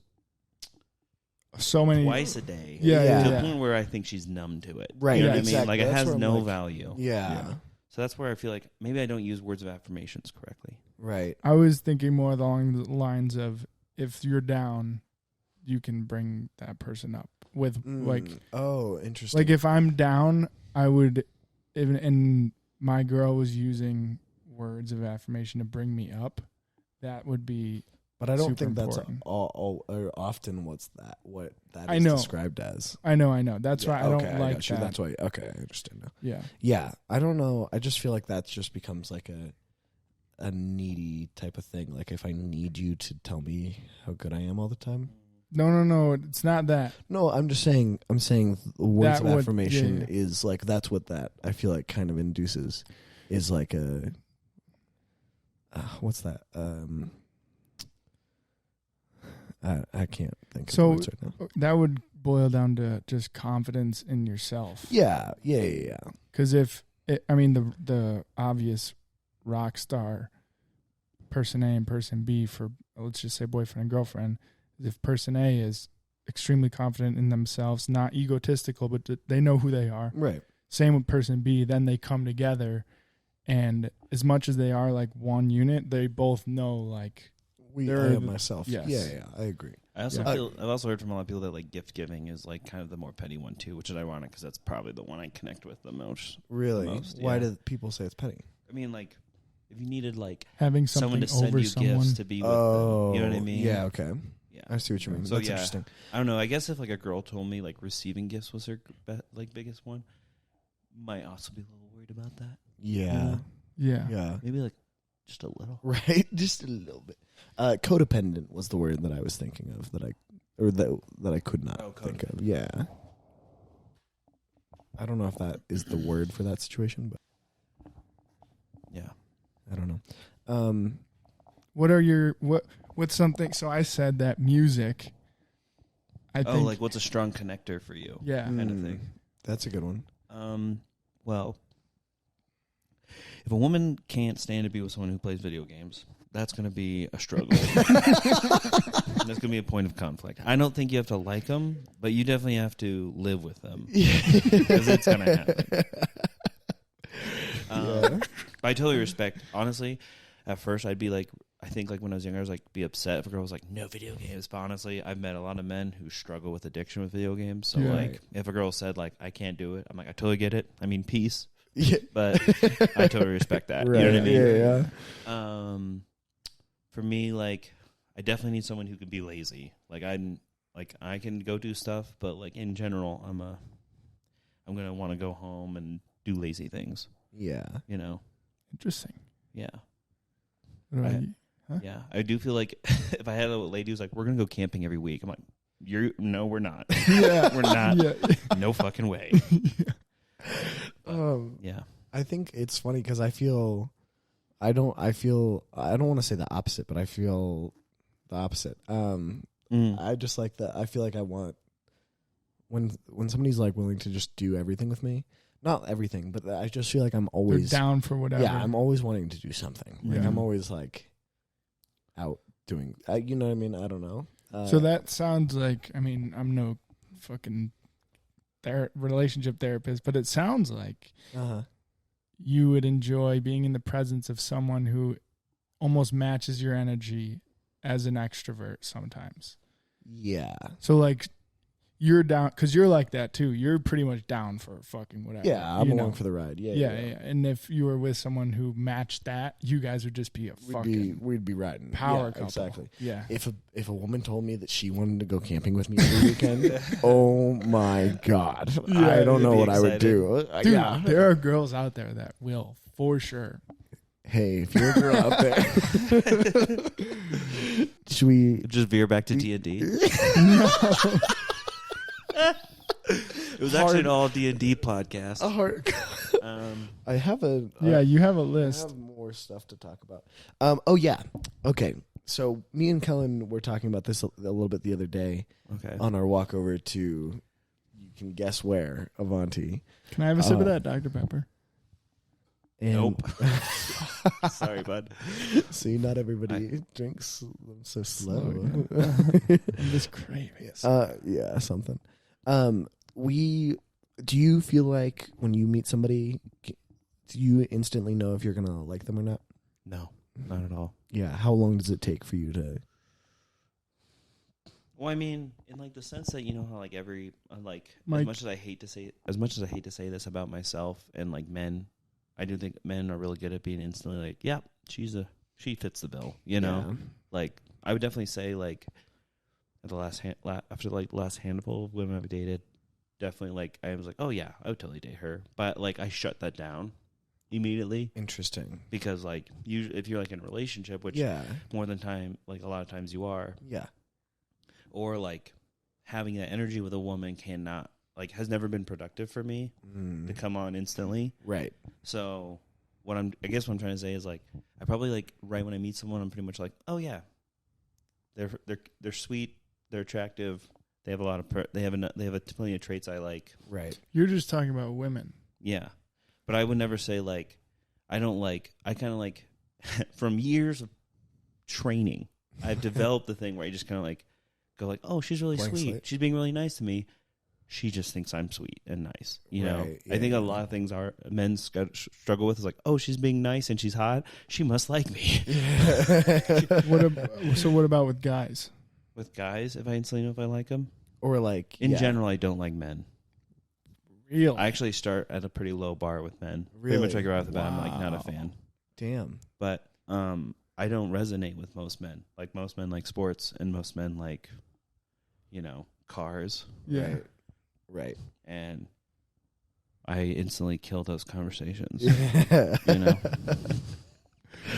so many twice a day. Yeah, To yeah. the point where I think she's numb to it. Right, You know yeah, what I exactly. mean? Like, it That's has where I'm no like- value. Yeah. So that's where I feel like maybe I don't use words of affirmations correctly. Right. I was thinking more along the lines of if you're down, you can bring that person up with like Oh, interesting. like if I'm down, I would and my girl was using words of affirmation to bring me up. That would be but I don't super think that's important. all or often what that I is know. described as. I know. That's why I don't Okay, like got you. that. That's why. Okay, I understand now. Yeah. Yeah, I don't know. I just feel like that just becomes like a needy type of thing. Like if I need you to tell me how good I am all the time. No. It's not that. No, I'm just saying. I'm saying words That of would- affirmation yeah. is like that's what that I feel like kind of induces is like a what's that? I can't think of So- the words right now. That would boil down to just confidence in yourself. Yeah. Because the obvious rock star person A and person B for, let's just say boyfriend and girlfriend, is if person A is extremely confident in themselves, not egotistical, but they know who they are. Right. Same with person B, then they come together, and as much as they are like one unit, they both know like, I They're am myself. yes. Yeah, I agree. I also Yeah. feel I've also heard from a lot of people that like gift giving is like kind of the more petty one too, which is ironic because that's probably the one I connect with the most. Really? Most, Why yeah. do people say it's petty? I mean, like if you needed like having someone something to send over you someone. gifts to be with Oh, them, you know what I mean? Yeah, okay. Yeah. I see what you mean. So, That's yeah. interesting. I don't know. I guess if like a girl told me like receiving gifts was her like biggest one, might also be a little worried about that. Yeah. Yeah. Yeah. Maybe like just a little. Right? Just a little bit. Codependent was the word that I was thinking of that I could not think of. Yeah. I don't know if that is the word for that situation, but Yeah. I don't know. What's something? So I said that music. I think like what's a strong connector for you? yeah. Kind of thing. That's a good one. Well, if a woman can't stand to be with someone who plays video games, that's going to be a struggle. That's going to be a point of conflict. I don't think you have to like them, but you definitely have to live with them because it's going to happen. I totally respect. Honestly, at first I'd be like, I think like when I was younger, I was like, be upset if a girl was like, no video games. But honestly, I've met a lot of men who struggle with addiction with video games. So Yeah. like, if a girl said like, I can't do it, I'm like, I totally get it. I mean, peace. Yeah. But I totally respect that. Right. You know what I mean? Yeah. For me, like, I definitely need someone who can be lazy. Like I can go do stuff, but like in general, I'm gonna want to go home and do lazy things. Yeah. You know? Interesting. Yeah. What about I- you? Yeah, I do feel like if I had a lady who's like, we're going to go camping every week, I'm like, no, we're not. Yeah. We're not. Yeah. No fucking way. Yeah. I think it's funny because I don't want to say the opposite, but I feel the opposite. I just like that. I feel like I want when somebody's like willing to just do everything with me, not everything, but I just feel like I'm They're always down for whatever. Yeah, I'm always wanting to do something. Like Yeah. I'm always like out doing. You know what I mean? I don't know. So that sounds like, I mean, I'm no fucking relationship therapist, but it sounds like you would enjoy being in the presence of someone who almost matches your energy as an extrovert sometimes. Yeah. So like you're down because you're like that too. You're pretty much down for fucking whatever. Yeah, I'm along for the ride. Yeah. And if you were with someone who matched that, you guys would just be a we'd be riding power couple. Exactly. Yeah. If a woman told me that she wanted to go camping with me every weekend, oh my God, I don't know what I would do. Dude, there are girls out there that will for sure. Hey, if you're a girl out there, should we just veer back to D&D? No. It was actually an all D&D podcast. I have a you have a list. I have more stuff to talk about. Oh yeah. Okay. So me and Kellen were talking about this a little bit the other day. Okay. On our walk over to, you can guess where, Avanti. Can I have a sip of that Dr. Pepper? And nope. Sorry, bud. See, not everybody drinks them so slow. I'm just craving. Yeah, something. Do you feel like when you meet somebody, do you instantly know if you're gonna like them or not? No, not at all. Yeah. How long does it take for you to? Well, I mean, in like the sense that, you know how like Mike. as much as I hate to say this about myself and like men, I do think men are really good at being instantly like, yeah, she fits the bill, you know. Yeah. Like I would definitely say like at the after like the last handful of women I've dated, definitely like I was like, oh yeah, I would totally date her, but like I shut that down immediately. Interesting. Because like if you're like in a relationship, which more than time, like a lot of times you are, or like having that energy with a woman cannot like has never been productive for me to come on instantly. Right. So I guess what I'm trying to say is like I probably like right when I meet someone, I'm pretty much like, oh yeah, they're sweet, they're attractive, they have a lot of they have plenty of traits I like. Right. You're just talking about women. Yeah, but I would never say like I kind of like from years of training, I've developed the thing where I just kind of like go like, oh, she's really Blank sweet, slate. she's being really nice to me. She just thinks I'm sweet and nice, you know. Yeah, I think a lot of things men struggle with is like, oh, she's being nice and she's hot. She must like me. So what about with guys? With guys, if I instantly know if I like them, or like in general, I don't like men. Real. I actually start at a pretty low bar with men. Really? Pretty much like right off the bat, I'm like not a fan. Damn. But I don't resonate with most men. Like most men like sports, and most men like, you know, cars. Yeah. Right. And I instantly kill those conversations. Yeah. You know.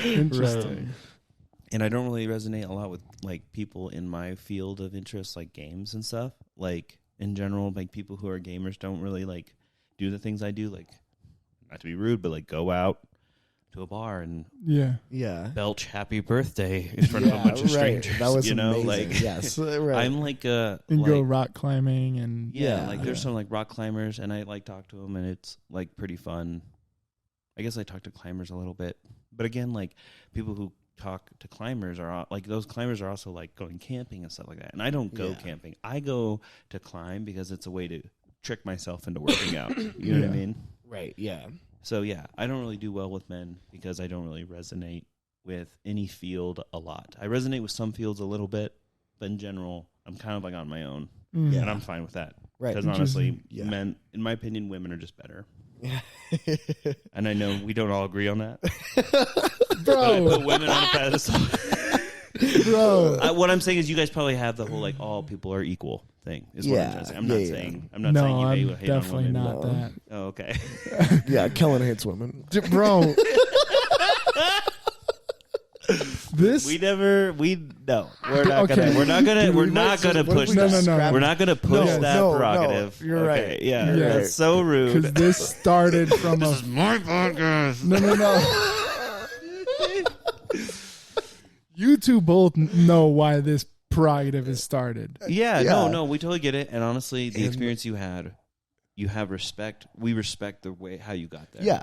Interesting. And I don't really resonate a lot with like people in my field of interest, like games and stuff. Like in general, like people who are gamers don't really like do the things I do. Like, not to be rude, but like go out to a bar and belch happy birthday in front of a bunch of strangers. That was amazing. Like yes, right. I'm like and like, go rock climbing and like there's some like rock climbers, and I like talk to them, and it's like pretty fun. I guess I talk to climbers a little bit, but again, like people who talk to climbers are like those climbers are also like going camping and stuff like that. And I don't go camping. I go to climb because it's a way to trick myself into working out. You know what I mean? Right. Yeah. So yeah, I don't really do well with men because I don't really resonate with any field a lot. I resonate with some fields a little bit, but in general, I'm kind of like on my own, and I'm fine with that. Right. Because honestly, men, in my opinion, women are just better. Yeah. And I know we don't all agree on that. Bro. But I put women on a pedestal. Bro. What I'm saying is you guys probably have the whole like all people are equal thing. Is what I'm trying to say. I'm not saying you hate definitely on women. not that. Oh, okay. Yeah, Kellen hates women. Bro. We're not gonna push that prerogative. No, you're right. Yeah, Yeah. that's so rude. Because this started from This is my podcast. No. You two both know why this prerogative is started. Yeah, no, we totally get it. And honestly, the experience you had, you have respect. We respect the way how you got there. Yeah,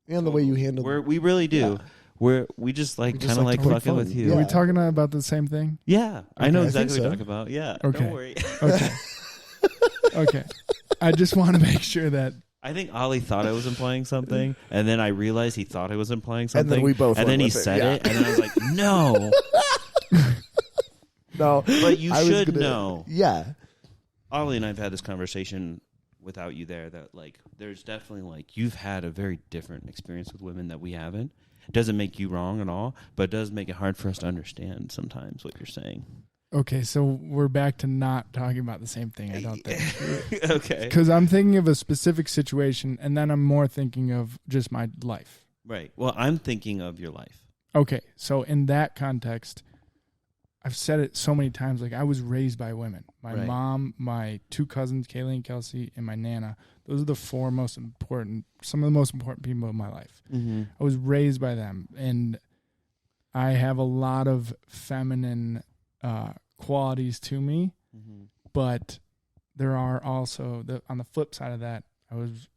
and the way you handled it. We really do. We just like kind of like fucking with you. Are we talking about the same thing? Yeah, I know exactly what so. you're talking about. Yeah, Okay. Don't worry. Okay. I just want to make sure that. I think Ollie thought I was implying something, and then I realized he thought I was implying something. And then we both and then he went with said it, it, and then I was like, no. No, But you I was should gonna- know. Yeah. Ollie and I've had this conversation without you there that, like, there's definitely, like, you've had a very different experience with women that we haven't. It doesn't make you wrong at all, but it does make it hard for us to understand sometimes what you're saying. Okay, so we're back to not talking about the same thing, I don't think. Okay. Because I'm thinking of a specific situation, and then I'm more thinking of just my life. Right. Well, I'm thinking of your life. Okay, so in that context, I've said it so many times. Like, I was raised by women. My Right. mom, my two cousins, Kaylee and Kelsey, and my Nana. Those are the some of the most important people in my life. Mm-hmm. I was raised by them, and I have a lot of feminine qualities to me, Mm-hmm. but there are also, on the flip side of that, I was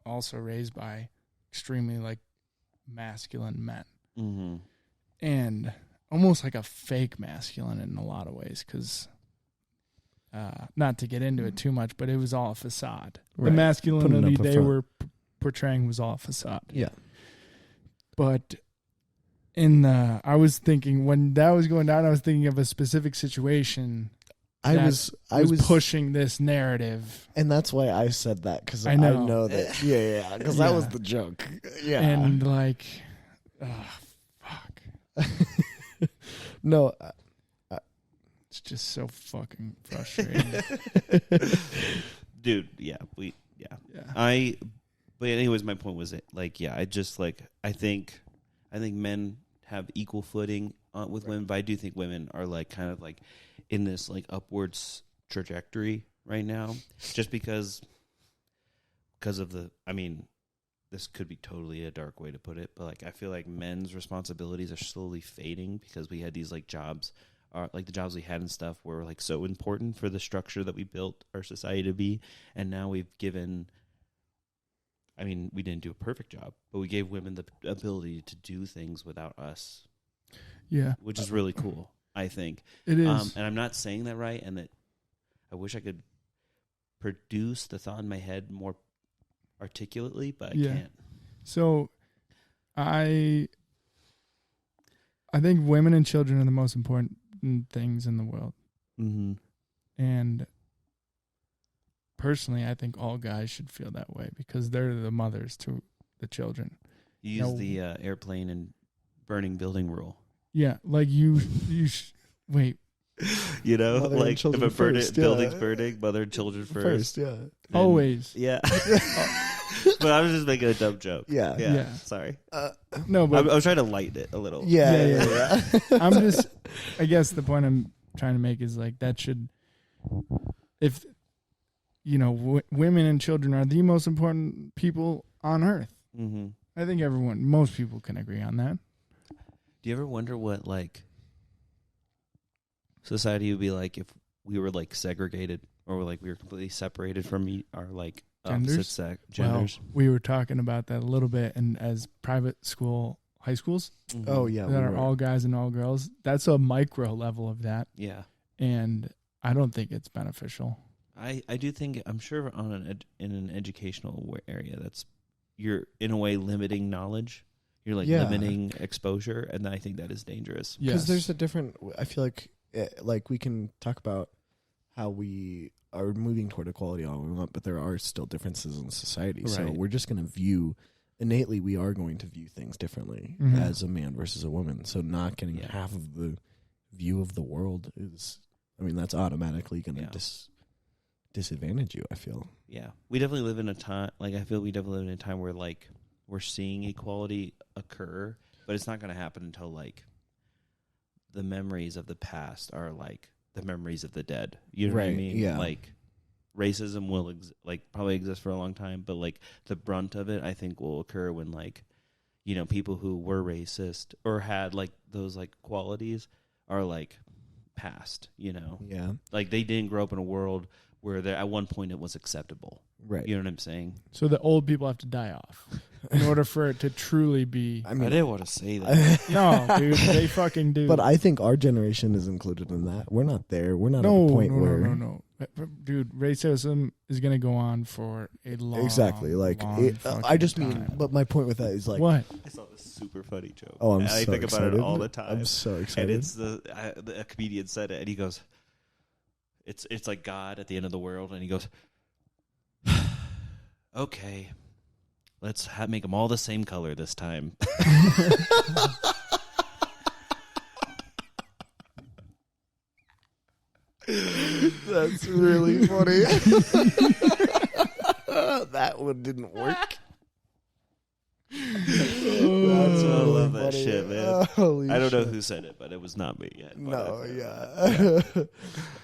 also raised by extremely, like, masculine men. Mm-hmm. And almost like a fake masculine in a lot of ways, because not to get into it too much, but it was all a facade. The Right. masculinity Putting up a they front. were portraying was all a facade. Yeah. But I was thinking, when that was going down, I was thinking of a specific situation I that was pushing this narrative. and that's why I said that, because I I know. know that. Yeah, because that was Yeah. the joke. Yeah. And, like, fuck. No, It's just so fucking frustrating. Dude, yeah. Yeah. But anyways, my point was, I think men have equal footing with women, but I do think women are, like, kind of, like, in this, like, upwards trajectory right now, just because of this could be totally a dark way to put it, but, like, I feel like men's responsibilities are slowly fading because we had these, like, jobs, like the jobs we had and stuff were, like, so important for the structure that we built our society to be, and now we've given. I mean, we didn't do a perfect job, but we gave women the ability to do things without us, Yeah. which is really cool, I think. It is. And I'm not saying that right, and that I wish I could produce the thought in my head more articulately, but I can't. So I think women and children are the most important things in the world. Mm-hmm. And personally, I think all guys should feel that way because they're the mothers to the children. You use the airplane and burning building rule. Yeah, like wait. You know, Mother and like, if children a first, yeah. building's burning, mother and children first. yeah. And- Always. Yeah. But I was just making a dumb joke. Yeah. Yeah. Sorry. No, I but was trying to lighten it a little. Yeah. I'm just, I guess the point I'm trying to make is, like, that should, if, women and children are the most important people on earth. Mm-hmm. I think most people can agree on that. Do you ever wonder what, like, society would be like if we were, like, segregated, or, like, we were completely separated from our, like, Genders? opposite genders? Well, we were talking about that a little bit, and as private school, high schools Mhm. Oh yeah. that are all guys and all girls, that's a micro level of that, Yeah. and I don't think it's beneficial. I do think, I'm sure in an educational area, that's, you're in a way limiting knowledge. You're, like, Yeah. limiting exposure, and I think that is dangerous. Because Yes. there's a different. I feel like we can talk about how we are moving toward equality all we want, but there are still differences in society. So Right. we're just going to innately, we are going to view things differently Mhm. as a man versus a woman. So not getting Yeah. half of the view of the world that's automatically going to Yeah. disadvantage you, I feel. Yeah. We definitely live in a time, like, I feel we definitely live in a time where, like, we're seeing equality occur, but it's not going to happen until, like, the memories of the past are, like, the memories of the dead. You know what I Right, mean? yeah. Like, racism will probably exist for a long time, but, like, the brunt of it, I think, will occur when, like, people who were racist or had, like, those, like, qualities are, like, past. Yeah. Like, they didn't grow up in a world where at one point it was acceptable. Right. You know what I'm saying? So the old people have to die off. in order for it to truly be. I didn't want to say that. No, dude, they fucking do. But I think our generation is included in that. We're not there. We're not at the point where no. Dude, racism is going to go on for a long exactly. Like I just mean, but my point with that is like what? I saw this super funny joke. Oh, I'm and so I think excited. about it all the time. I'm so excited. And it's a comedian said it, and he goes, "It's like God at the end of the world," and he goes, "Okay, let's make them all the same color this time." That's really funny. That one didn't work. That's I love that shit, man. Holy I don't know shit. who said it, but it was not me yet. No, yeah.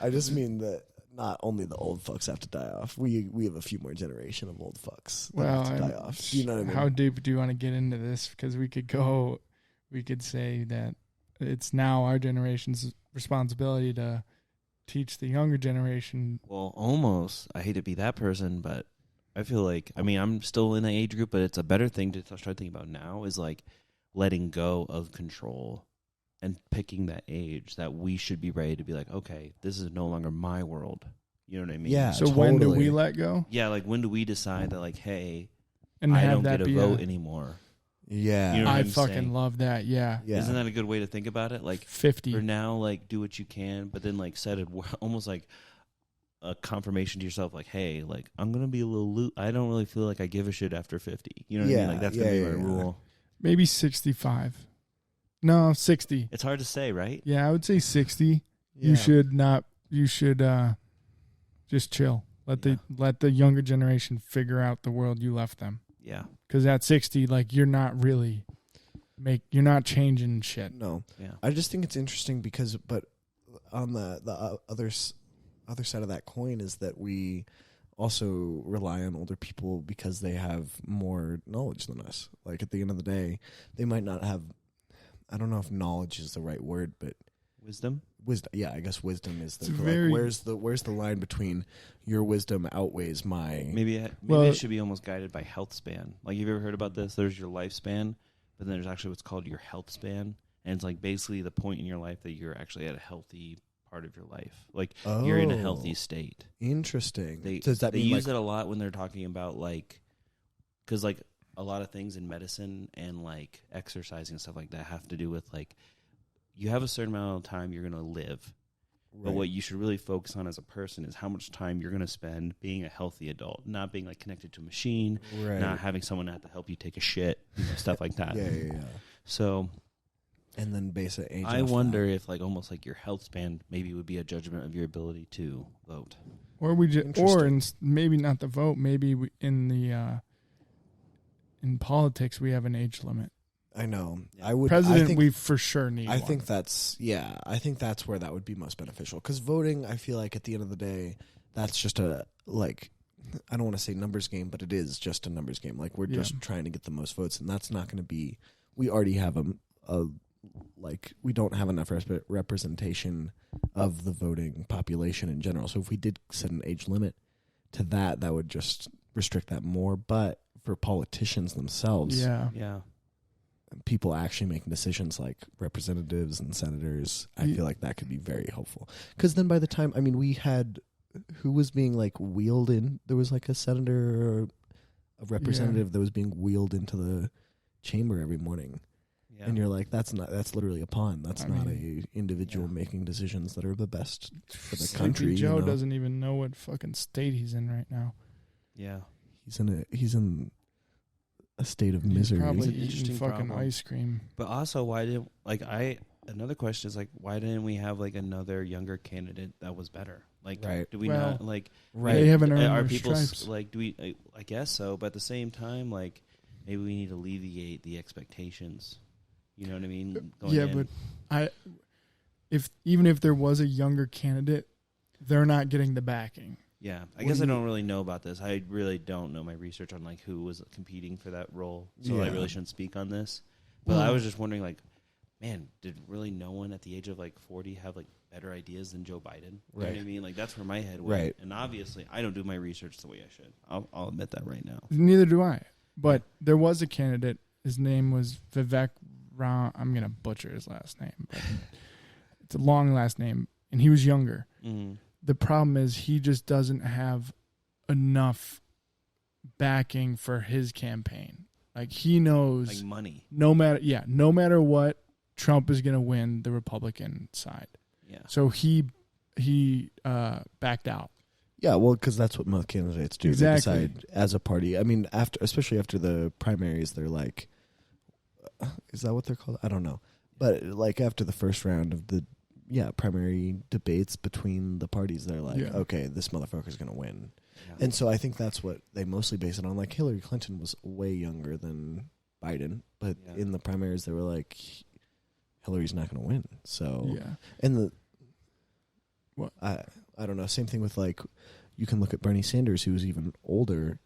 I just mean that not only the old fucks have to die off. We have a few more generation of old fucks that have to die off. Do you know what I mean? How deep do you want to get into this? Because we could say that it's now our generation's responsibility to teach the younger generation. Well, almost. I hate to be that person, but I feel like, I mean, I'm still in the age group, but it's a better thing to start thinking about now is like letting go of control and picking that age that we should be ready to be like, okay, this is no longer my world. You know what I mean? Yeah. So when do we let go? Yeah, like when do we decide that like, hey, And I have don't that get a be vote anymore? Yeah. You know what I I'm fucking saying? love that. Yeah. Yeah. Isn't that a good way to think about it? Like 50. for now, like do what you can, but then like set it almost like a confirmation to yourself, like, hey, like I'm gonna be a little I don't really feel like I give a shit after 50. You know what I mean? Like that's gonna be my rule. Maybe 65. No, 60. It's hard to say, right? Yeah, I would say 60. Yeah. You should just chill. Let the younger generation figure out the world you left them. Yeah. Because at 60, like you're not changing shit. No. Yeah. I just think it's interesting but on the other side of that coin is that we also rely on older people because they have more knowledge than us. Like at the end of the day, they might not have, I don't know if knowledge is the right word, but Wisdom. Yeah, I guess wisdom is the It's correct. very- Where's the line between your wisdom outweighs my? Maybe it should be almost guided by health span. Like, have you ever heard about this? There's your lifespan, but then there's actually what's called your health span, and it's like basically the point in your life that you're actually at a healthy part of your life. Like you're in a healthy state. Interesting. Does that mean they use it a lot when they're talking about like, because like a lot of things in medicine and like exercising and stuff like that have to do with like you have a certain amount of time you're going to live. Right. But what you should really focus on as a person is how much time you're going to spend being a healthy adult, not being like connected to a machine, not having someone have to help you take a shit, stuff like that. Yeah. So, and then base it age. I wonder if like almost like your health span maybe would be a judgment of your ability to vote, or maybe not the vote. Maybe in politics we have an age limit. I know. Yeah. We for sure need. I think that's where that would be most beneficial because voting. I feel like at the end of the day, that's just I don't want to say numbers game, but it is just a numbers game. Like we're just trying to get the most votes, and that's not going to be. We already have we don't have enough representation of the voting population in general. So if we did set an age limit to that would just restrict that more. But for politicians themselves, people actually making decisions like representatives and senators, I feel like that could be very helpful. Because then by the time, we had who was being like wheeled in, there was like a senator or a representative that was being wheeled into the chamber every morning. Yeah. And you're like, that's literally a pawn. That's not a individual making decisions that are the best for the country. Joe doesn't even know what fucking state he's in right now. Yeah. He's in a state of misery. Probably eating fucking ice cream. But also, another question is like, why didn't we have like another younger candidate that was better? Like, do we not like? Right. They haven't earned are their people stripes. like? Do we? I guess so. But at the same time, like, maybe we need to alleviate the expectations. You know what I mean? But even if there was a younger candidate, they're not getting the backing. Yeah, I guess I don't really know about this. I really don't know my research on like who was competing for that role, so I really shouldn't speak on this. But I was just wondering, like, man, did really no one at the age of like 40 have like better ideas than Joe Biden? You know what I mean? Like that's where my head went. Right. And obviously, I don't do my research the way I should. I'll admit that right now. Neither do I. But there was a candidate. His name was Vivek Ram. I'm going to butcher his last name, but it's a long last name. And he was younger. Mm-hmm. The problem is he just doesn't have enough backing for his campaign. Like he knows Like money. no matter what, Trump is going to win the Republican side. Yeah. So he backed out. Yeah, well, because that's what most candidates do. Exactly. They decide as a party. I mean, especially after the primaries, they're like, is that what they're called? I don't know. But like after the first round of the primary debates between the parties, they're like, okay, this motherfucker's going to win. Yeah. And so I think that's what they mostly base it on. Like Hillary Clinton was way younger than Biden, but in the primaries they were like, Hillary's not going to win. So and I don't know. Same thing with like, you can look at Bernie Sanders, who was even older,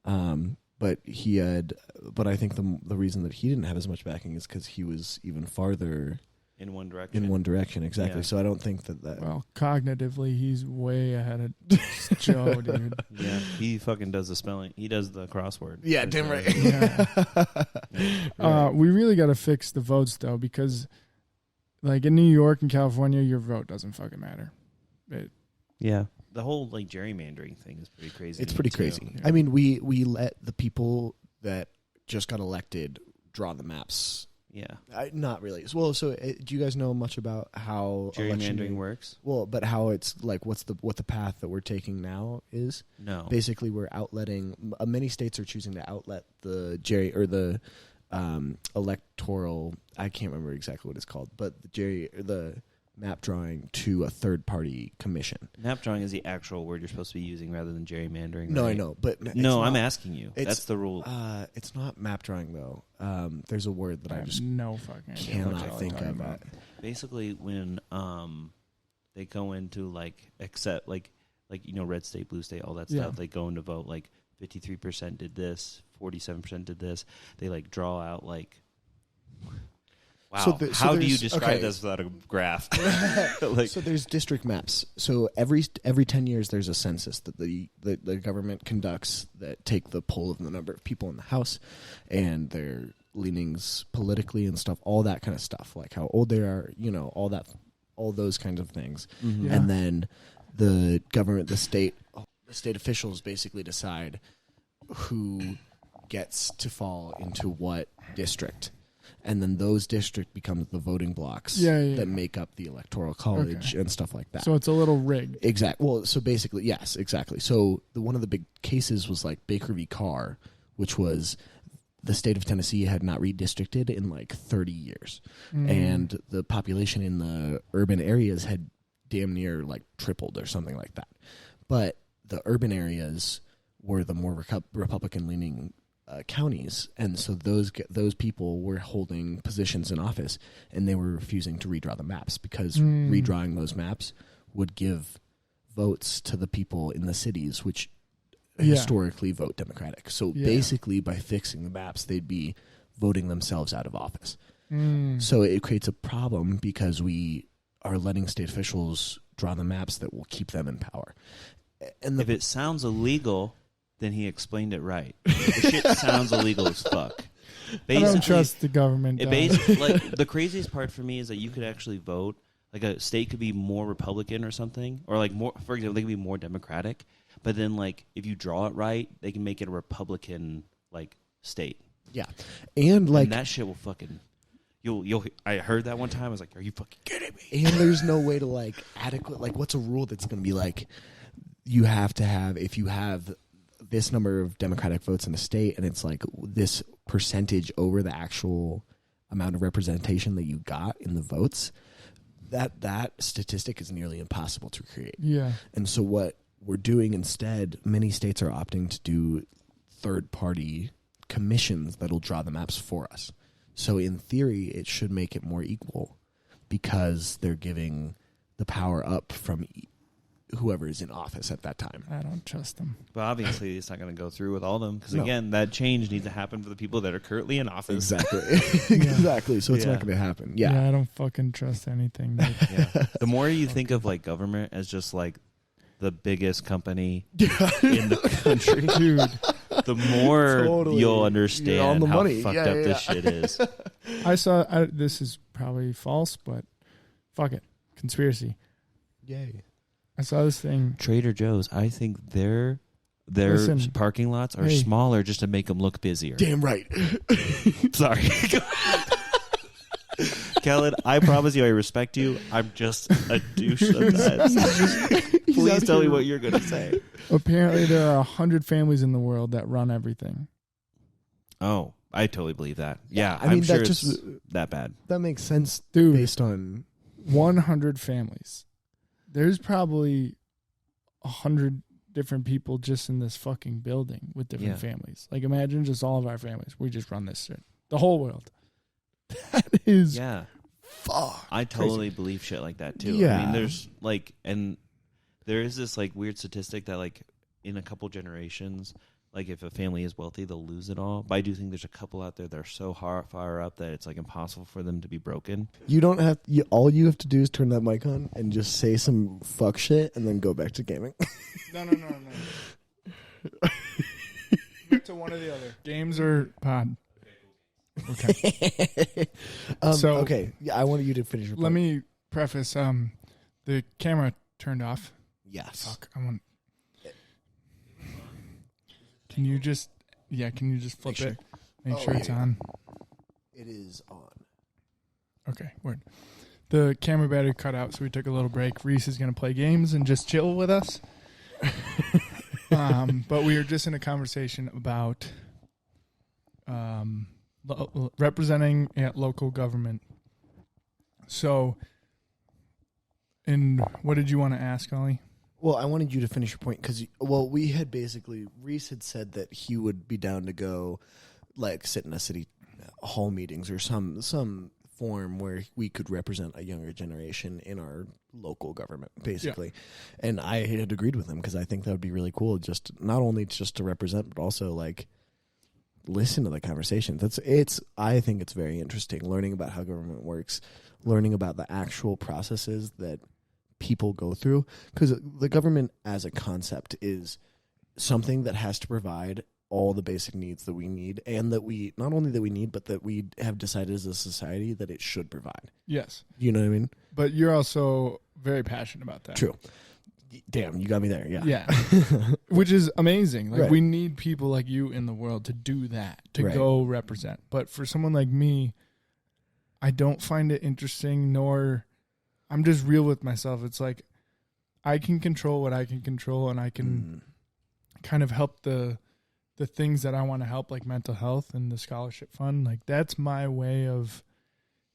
but I think the reason that he didn't have as much backing is because he was even farther in one direction. Exactly. Yeah. So I don't think that. Well, cognitively, he's way ahead of Joe, dude. Yeah, he fucking does the spelling. He does the crossword. Yeah, damn right. Yeah. We really got to fix the votes though, because like in New York and California, your vote doesn't fucking matter. The whole like gerrymandering thing is pretty crazy. It's pretty crazy. Yeah. I mean, we let the people that just got elected draw the maps. Yeah. Not really. Well, so do you guys know much about how gerrymandering works? Well, but how it's like, what the path that we're taking now is? No. Basically, we're outletting. Many states are choosing to outlet the electoral. I can't remember exactly what it's called, but the map drawing to a third party commission. Map drawing is the actual word you're supposed to be using rather than gerrymandering. No, right? I know, but I'm asking you. That's the rule. It's not map drawing though. There's a word that I just cannot think of. Basically, when they go into like accept like red state, blue state, all that stuff, they go into vote like 53% did this, 47% did this. They like draw out like. Wow. How do you describe this without a graph? So there's district maps. So every 10 years there's a census that the government conducts that take the poll of the number of people in the house and their leanings politically and stuff, all that kind of stuff, like how old they are, all those kinds of things. Mm-hmm. And then the government, the state officials basically decide who gets to fall into what district. And then those districts become the voting blocks that make up the electoral college and stuff like that. So it's a little rigged. Exactly. Well, so basically, yes, exactly. So one of the big cases was like Baker v. Carr, which was the state of Tennessee had not redistricted in like 30 years. And the population in the urban areas had damn near like tripled or something like that. But the urban areas were the more Republican-leaning counties, and so those people were holding positions in office, and they were refusing to redraw the maps because redrawing those maps would give votes to the people in the cities, which historically vote Democratic. So basically, by fixing the maps, they'd be voting themselves out of office. So it creates a problem because we are letting state officials draw the maps that will keep them in power. And if it sounds illegal, then he explained it right. The shit sounds illegal as fuck. I don't trust the government. Like the craziest part for me is that you could actually vote. Like a state could be more Republican or something, or like more. For example, they could be more Democratic. But then, like, if you draw it right, they can make it a Republican like state. Yeah, and like that shit will fucking. You'll. I heard that one time. I was like, "Are you fucking kidding me?" And there's no way to like adequate. Like, what's a rule that's going to be like? You have to have if you have this number of Democratic votes in a state, and it's like this percentage over the actual amount of representation that you got in the votes, that statistic is nearly impossible to create. Yeah. And so what we're doing instead, many states are opting to do third-party commissions that'll draw the maps for us. So in theory, it should make it more equal because they're giving the power up from whoever is in office at that time. I don't trust them. But obviously, it's not going to go through with all of them because, again, that change needs to happen for the people that are currently in office. Exactly. Exactly. So it's not going to happen. Yeah. I don't fucking trust anything. The more you think of, like, government as just, like, the biggest company in the country. Dude, the more Totally. you'll You're on understand the how money. fucked Yeah, up yeah, this yeah. shit is. I saw. This is probably false, but fuck it, conspiracy. Yay. I saw this thing. Trader Joe's, I think their Listen, parking lots are hey. smaller just to make them look busier. Damn right. Sorry. Kellen, I promise you I respect you. I'm just a douche sometimes. Please tell me what you're going to say. Apparently, there are 100 families in the world that run everything. Oh, I totally believe that. Yeah, I mean, I'm sure that it's just that bad. that makes sense, Dude. based on 100 families. There's probably 100 different people just in this fucking building with different families. Like, imagine just all of our families. We just run this shit. The whole world. That is fuck. I totally believe shit like that too. Yeah. I mean, there's like, and there is this like weird statistic that like in a couple generations, like if a family is wealthy, they'll lose it all. But I do think there's a couple out there that are so far up that it's like impossible for them to be broken. You don't have. All you have to do is turn that mic on and just say some fuck shit, and then go back to gaming. No. Move to one or the other. Games or pod? Okay. So, okay, yeah, I wanted you to finish your point. Let me preface. The camera turned off. Yes. Fuck. I want. Can you just flip it? Make sure it's on. It is on. Okay, word. The camera battery cut out, so we took a little break. Rhys is going to play games and just chill with us. But we were just in a conversation about representing at local government. So, and what did you want to ask, Ollie? Well, I wanted you to finish your point because, we had basically, Rhys had said that he would be down to go, like, sit in a city hall meetings or some form where we could represent a younger generation in our local government, basically. Yeah. And I had agreed with him because I think that would be really cool, just not only just to represent, but also, like, listen to the conversations. I think it's very interesting learning about how government works, learning about the actual processes that people go through, because the government as a concept is something that has to provide all the basic needs that we need, and that we not only that we need, but that we have decided as a society that it should provide. Yes. You know what I mean? But you're also very passionate about that. True. Damn, you got me there. Yeah. Yeah. Which is amazing. Like, right. we need people like you in the world to do that, to right. go represent. But for someone like me, I don't find it interesting, nor I'm just real with myself. It's like I can control what I can control, and I can kind of help the things that I want to help, like mental health and the scholarship fund. Like, that's my way of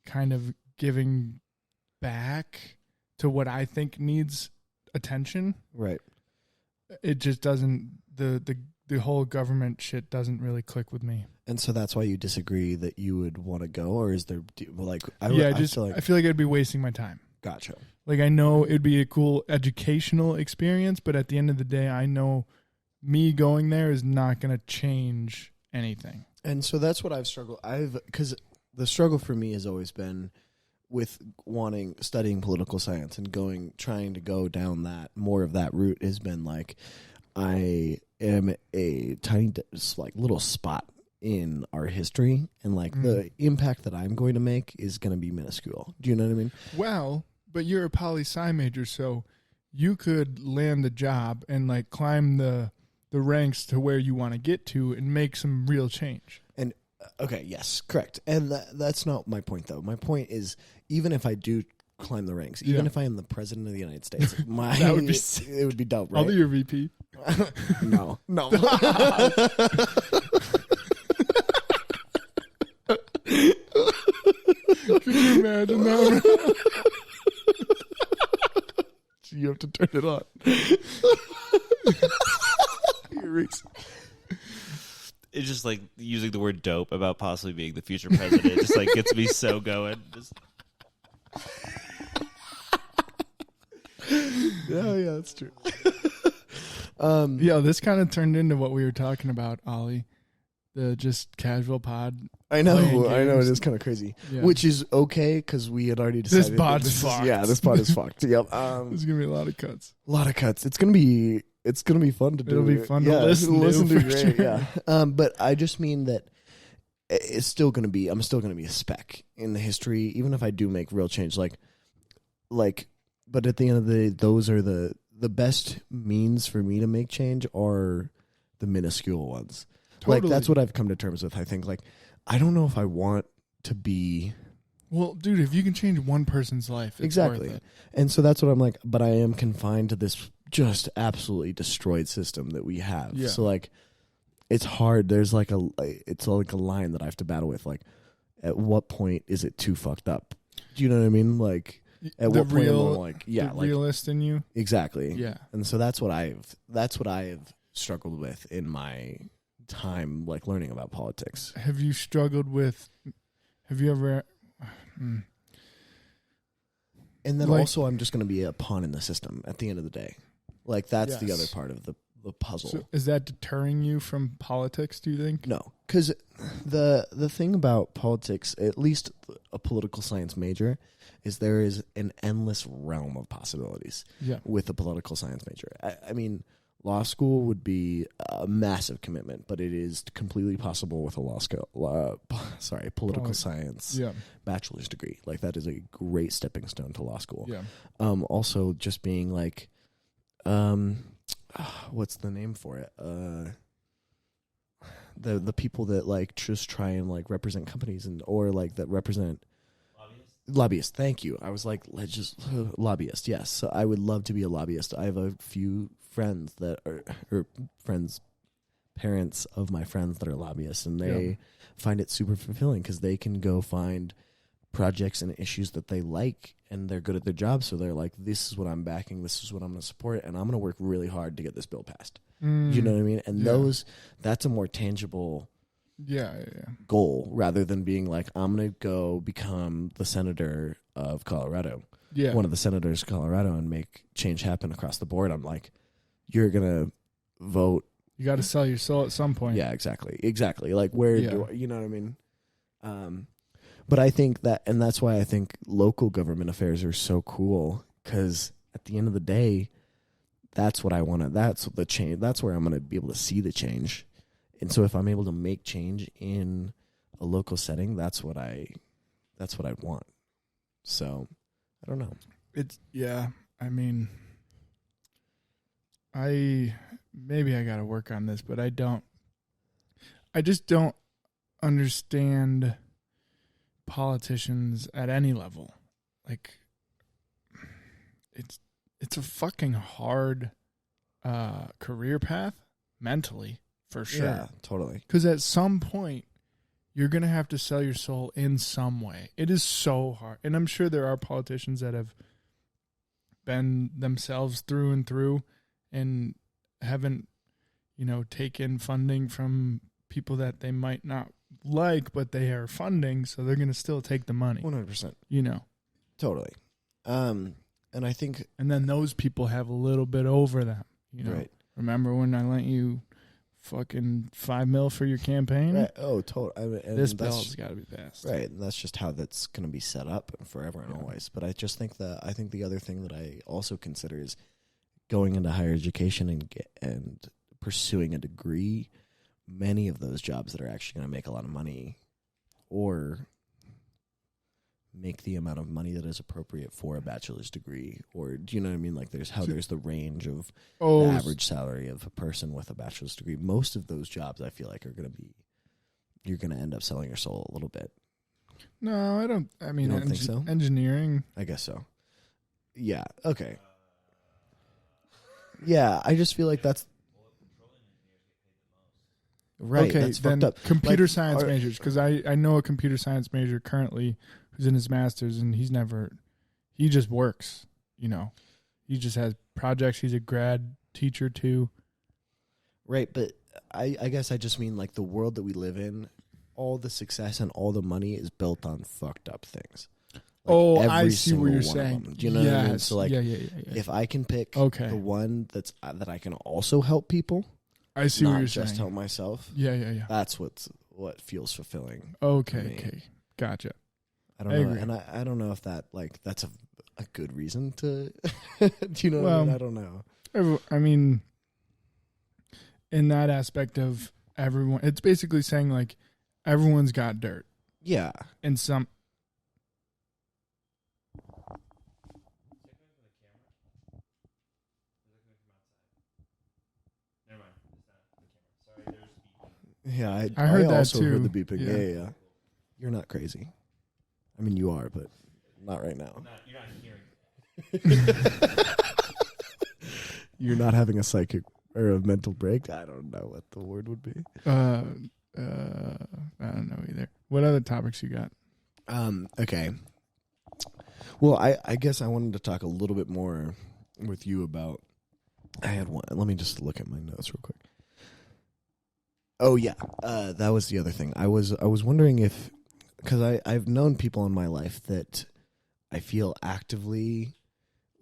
kind of giving back to what I think needs attention. Right. It just doesn't, the whole government shit doesn't really click with me. And so that's why you disagree that you would want to go, or is there like I feel like I'd be wasting my time. Gotcha. Like, I know it'd be a cool educational experience, but at the end of the day, I know me going there is not going to change anything. And so that's what I've struggled. Because the struggle for me has always been with studying political science and trying to go down more of that route has been like, I am a tiny, like, little spot in our history, and like the impact that I'm going to make is going to be minuscule. Do you know what I mean? Well, but you're a poli-sci major, so you could land the job and like climb the ranks to where you want to get to and make some real change. And okay, yes, correct. And that's not my point, though. My point is, even if I do climb the ranks, even if I am the president of the United States, that would be it would be dope, right? I'll be your VP. No. Can you imagine that? You have to turn it on. Rhys. It's just like using the word dope about possibly being the future president. Just like gets me so going. Yeah, that's true. Yeah, this kind of turned into what we were talking about, Ollie. The just casual pod. I know. It is kind of crazy, which is okay because we had already decided this pod's fucked. This pod is fucked. Yep. There's gonna be a lot of cuts. A lot of cuts. It's gonna be It's gonna be fun to do. It'll be fun to listen to, for great, sure. yeah. But I just mean that it's still gonna be. I'm still gonna be a speck in the history, even if I do make real change. Like. But at the end of the day, those are the best means for me to make change are the minuscule ones. Totally. Like that's what I've come to terms with. I think like I don't know if I want to be. Well, dude, if you can change one person's life, it's Exactly. worth it. And so that's what I'm like, but I am confined to this just absolutely destroyed system that we have. Yeah. So like it's hard. There's like it's like a line that I have to battle with. Like at what point is it too fucked up? Do you know what I mean? Like at The what point am I real- like, yeah, The like realist in you. exactly. Yeah. And so that's what I have struggled with in my time like learning about politics. Have you struggled with? Have you ever? And then Like- also I'm just going to be a pawn in the system at the end of the day. Like that's the Yes. other part of the puzzle. So is that deterring you from politics? Do you think? No, because the thing about politics, at least a political science major, is there is an endless realm of possibilities Yeah. with a political science major. I mean, law school would be a massive commitment, but it is completely possible with a political science Yeah. bachelor's degree. Like that is a great stepping stone to law school. Yeah. Also, just being like, what's the name for it? The people that like just try and like represent companies or like that represent lobbyists. Thank you. I was like, let's just lobbyist. Yes, so I would love to be a lobbyist. I have a few friends that are or friends, parents of my friends that are lobbyists, and they find it super fulfilling because they can go find projects and issues that they like, and they're good at their job. So they're like, this is what I'm backing. This is what I'm going to support, and I'm going to work really hard to get this bill passed. You know what I mean? And that's a more tangible Yeah. goal rather than being like, I'm going to go become the senator of Colorado, Yeah. one of the senators of Colorado, and make change happen across the board. I'm like, you're going to vote. You got to sell your soul at some point. Yeah, exactly. Like where Yeah. you know what I mean? But I think that, and that's why I think local government affairs are so cool, because at the end of the day, that's what I want to, that's the change, that's where I'm going to be able to see the change. And so if I'm able to make change in a local setting, that's what I want. So I don't know. I mean, maybe I got to work on this, but I just don't understand politicians at any level. Like it's a fucking hard career path mentally, for sure. Yeah, totally. Because at some point you're going to have to sell your soul in some way. It is so hard. And I'm sure there are politicians that have been themselves through and through and haven't, taken funding from people that they might not like, but they are funding, so they're going to still take the money. 100%. Totally. And I think, And then those people have a little bit over them. right. Remember when I lent you fucking $5 million for your campaign? Right. Oh, totally. This bill's got to be passed. Right, and that's just how that's going to be set up forever and always. But I just think the other thing that I also consider is going into higher education and pursuing a degree. Many of those jobs that are actually going to make a lot of money, or make the amount of money that is appropriate for a bachelor's degree, or do you know what I mean? Like there's the range of the average salary of a person with a bachelor's degree. Most of those jobs I feel like are going to be, you're going to end up selling your soul a little bit. No, I don't. I mean, You don't think so? Engineering. I guess so. Yeah. Okay. Yeah, I just feel like that's right. Okay, That's then fucked up. computer Like, science majors, because I know a computer science major currently who's in his master's, and he just works. He just has projects. He's a grad teacher too. Right, but I guess I just mean like the world that we live in, all the success and all the money is built on fucked up things. Like I see what you're saying. Do you know what I mean? So like, yeah. if I can pick Okay. the one that I can also help people, I see what not you're just saying. help myself. Yeah. That's what feels fulfilling. Okay, gotcha. I don't I know, agree. and I don't know if that's a good reason to. Do you know what I mean? I don't know. I mean, in that aspect of everyone. It's basically saying like everyone's got dirt. Yeah. And some. Yeah, I heard that also too. heard the beeping. Yeah. Yeah. You're not crazy. I mean, you are, but not right now. You're not hearing. You're not having a psychic or a mental break. I don't know what the word would be. I don't know either. What other topics you got? Okay. Well, I guess I wanted to talk a little bit more with you about. I had one. Let me just look at my notes real quick. Oh yeah, that was the other thing. I was wondering if, because I've known people in my life that I feel actively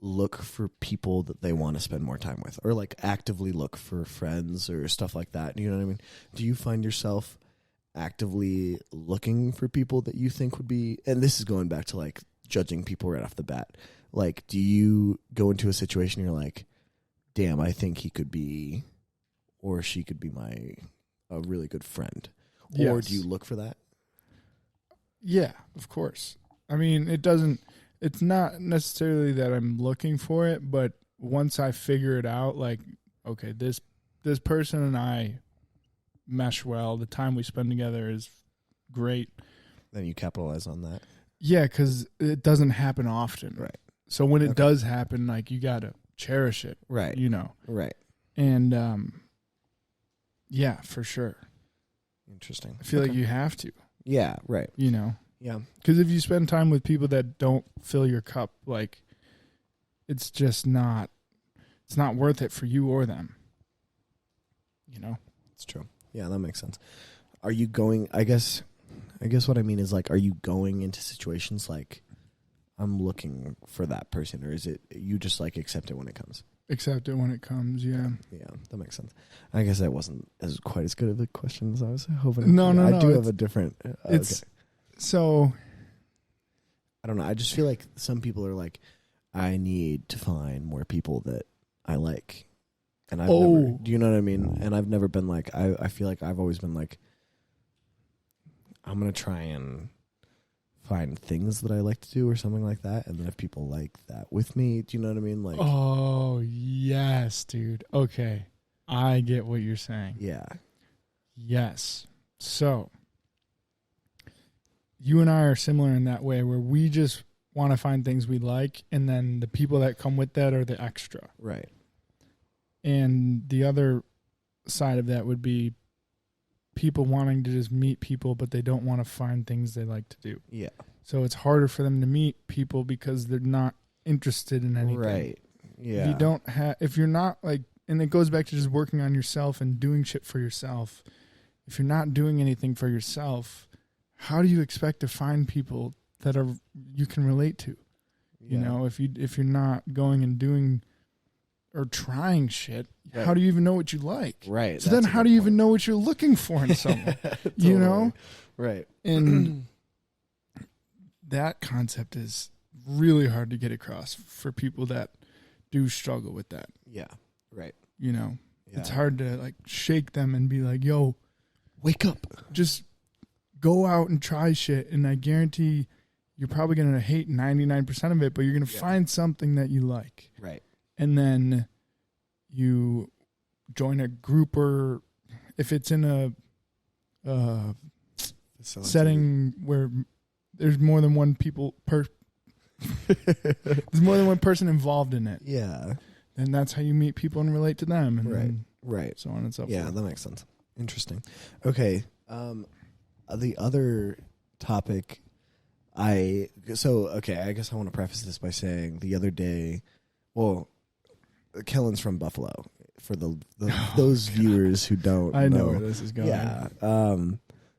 look for people that they want to spend more time with, or like actively look for friends or stuff like that. You know what I mean? Do you find yourself actively looking for people that you think would be, and this is going back to like judging people right off the bat. Like, do you go into a situation and you're like, damn, I think he could be, or she could be a really good friend? Or Yes. do you look for that? Yeah, of course. I mean, it's not necessarily that I'm looking for it, but once I figure it out, like, okay, this person and I mesh well. The time we spend together is great. Then you capitalize on that. Yeah, because it doesn't happen often. Right. So when it does happen, like, you got to cherish it. Right. You know. Right. And, yeah, for sure. Interesting. I feel like you have to. Yeah, right. You know. Yeah. Because if you spend time with people that don't fill your cup, like, it's just not, it's not worth it for you or them. You know? It's true. Yeah, that makes sense. Are you going, I guess what I mean is, like, are you going into situations like, I'm looking for that person, or is it you just like accept it when it comes? Accept it when it comes, yeah. Yeah, that makes sense. I guess that wasn't as quite as good of a question as I was hoping. No, I do have a different. It's okay. So. I don't know. I just feel like some people are like, I need to find more people that I like, and I've never. Do you know what I mean? And I've never been like. I feel like I've always been like, I'm gonna try and find things that I like to do or something like that, and then if people like that with me, do you know what I mean? Like, oh yes, dude. Okay, I get what you're saying. yeah, yes. So you and I are similar in that way, where we just want to find things we like, and then the people that come with that are the extra. right. And the other side of that would be people wanting to just meet people, but they don't want to find things they like to do. Yeah. So it's harder for them to meet people because they're not interested in anything. Right. Yeah. If you don't have, if you're not like, and it goes back to just working on yourself and doing shit for yourself. If you're not doing anything for yourself, how do you expect to find people that are you can relate to? You know, if you're not going and doing or trying shit, right. How do you even know what you like? Right. So then how do you even know what you're looking for in someone? Totally. You know? Right. And that concept is really hard to get across for people that do struggle with that. Yeah. Right. You know? Yeah. It's hard to like shake them and be like, yo, wake up. Just go out and try shit, and I guarantee you're probably going to hate 99% of it, but you're going to find something that you like. Right. And then you join a group, or if it's in a setting where there's more than one there's more than one person involved in it. Yeah. And that's how you meet people and relate to them. And Right. then Right. so on and so forth. Yeah, that makes sense. Interesting. Okay. The other topic I guess I want to preface this by saying the other day, well, Kellen's from Buffalo. For those viewers who don't I know where this is going. Yeah.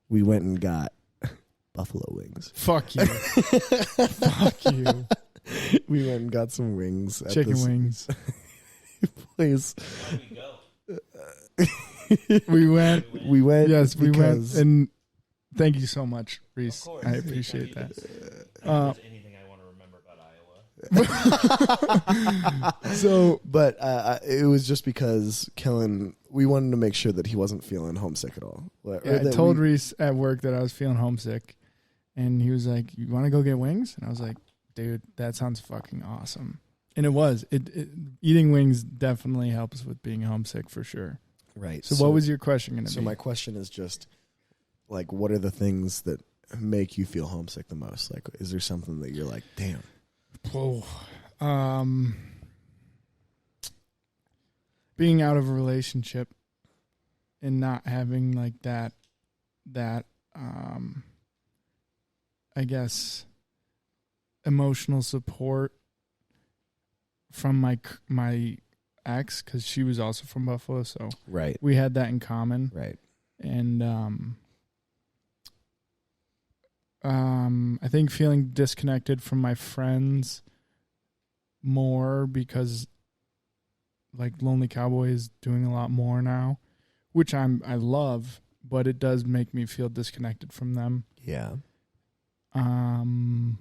We went and got buffalo wings. Fuck you. Fuck you. We went and got some wings. Chicken wings. Place. We went. Yes, we went. because- And thank you so much, Rhys. Of course. I appreciate that. There's anything I want to remember about Iowa. So, But it was just because Kellen we wanted to make sure that he wasn't feeling homesick at all. Yeah, I told Rhys at work that I was feeling homesick, and he was like, "You want to go get wings?" And I was like, "Dude, that sounds fucking awesome." And it was. Eating wings definitely helps with being homesick for sure. Right. So what was your question going to be? So my question is just, like, what are the things that make you feel homesick the most? Like, is there something that you're like, damn? Whoa. Being out of a relationship and not having like that I guess emotional support from my ex, because she was also from Buffalo, so Right. we had that in common. Right. And I think feeling disconnected from my friends more, because like Lonely Cowboy is doing a lot more now, which I love, but it does make me feel disconnected from them. Yeah. The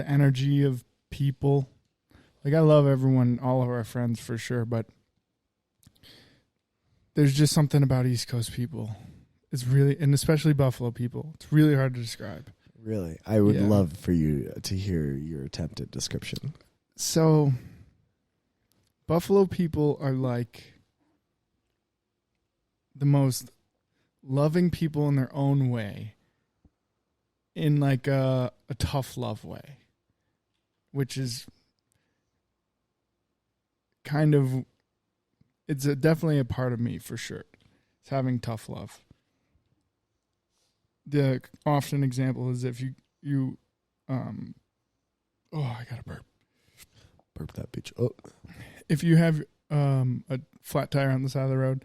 energy of people. Like, I love everyone, all of our friends for sure, but there's just something about East Coast people. It's really, and especially Buffalo people, it's really hard to describe. Really? I would love for you to hear your attempt at description. So, Buffalo people are like the most loving people in their own way, in like a tough love way, which is kind of, it's definitely a part of me for sure. It's having tough love. The often example is if you I gotta burp. Burp that bitch up. If you have a flat tire on the side of the road,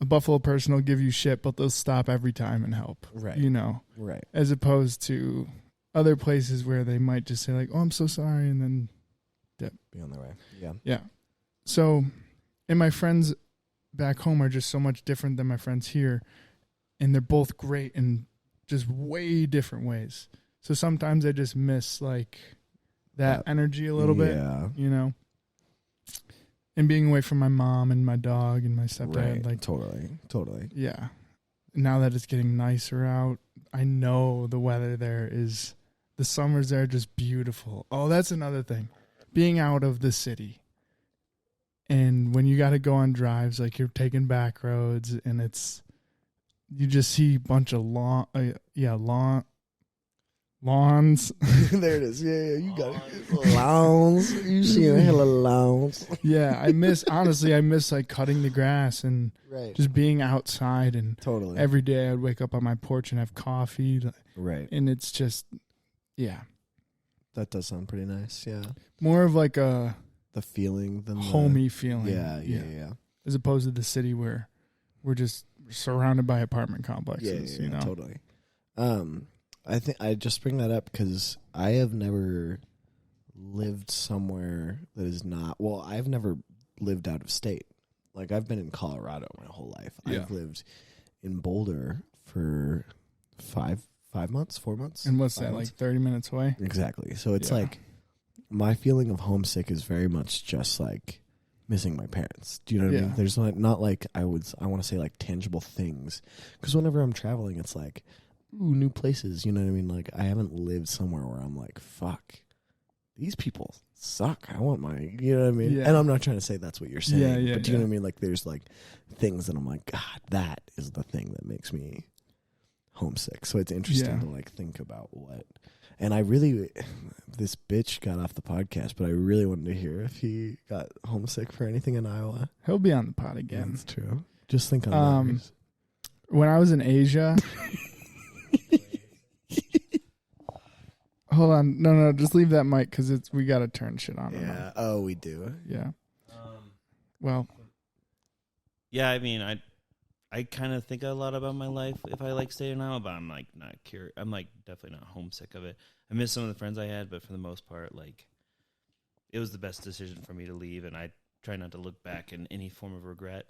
a Buffalo person will give you shit, but they'll stop every time and help. Right. You know? Right. As opposed to other places where they might just say like, "Oh, I'm so sorry," and then be on their way. Yeah. Yeah. So, and my friends back home are just so much different than my friends here, and they're both great in just way different ways. So sometimes I just miss like that energy a little bit, you know? And being away from my mom and my dog and my stepdad. Right. Like, Totally. yeah. Now that it's getting nicer out, I know the weather there is, the summers there are just beautiful. Oh, that's another thing. Being out of the city. And when you got to go on drives, like you're taking back roads, and you just see a bunch of lawns. There it is. Yeah, you got it. Lawns. You see a hella lawns. Yeah, I miss like cutting the grass and just being outside, and totally every day I'd wake up on my porch and have coffee. Right. And it's just, yeah. That does sound pretty nice. Yeah. More of like the feeling than homey feeling. Yeah. As opposed to the city where we're just surrounded by apartment complexes. You know? Totally. I think I just bring that up because I have never lived somewhere that is not. Well, I've never lived out of state. Like, I've been in Colorado my whole life. Yeah. I've lived in Boulder for 4 months. And what's that, months? like 30 minutes away? Exactly. So it's like my feeling of homesick is very much just like missing my parents. Do you know what I mean? There's not like I want to say like tangible things, because whenever I'm traveling, it's like, ooh, new places. You know what I mean? Like, I haven't lived somewhere where I'm like, fuck, these people suck. I want you know what I mean? Yeah. And I'm not trying to say that's what you're saying. But do you know what I mean? Like, there's like things that I'm like, God, that is the thing that makes me homesick. So it's interesting to like think about what. And this bitch got off the podcast, but I really wanted to hear if he got homesick for anything in Iowa. He'll be on the pod again. That's true. Just think on that. When I was in Asia. Hold on. No, just leave that mic, because we got to turn shit on. Yeah. Oh, we do. Yeah. Well. Yeah, I mean, I kind of think a lot about my life if I like stay in Iowa, but I'm like not curious. I'm like definitely not homesick of it. I miss some of the friends I had, but for the most part, like, it was the best decision for me to leave, and I try not to look back in any form of regret.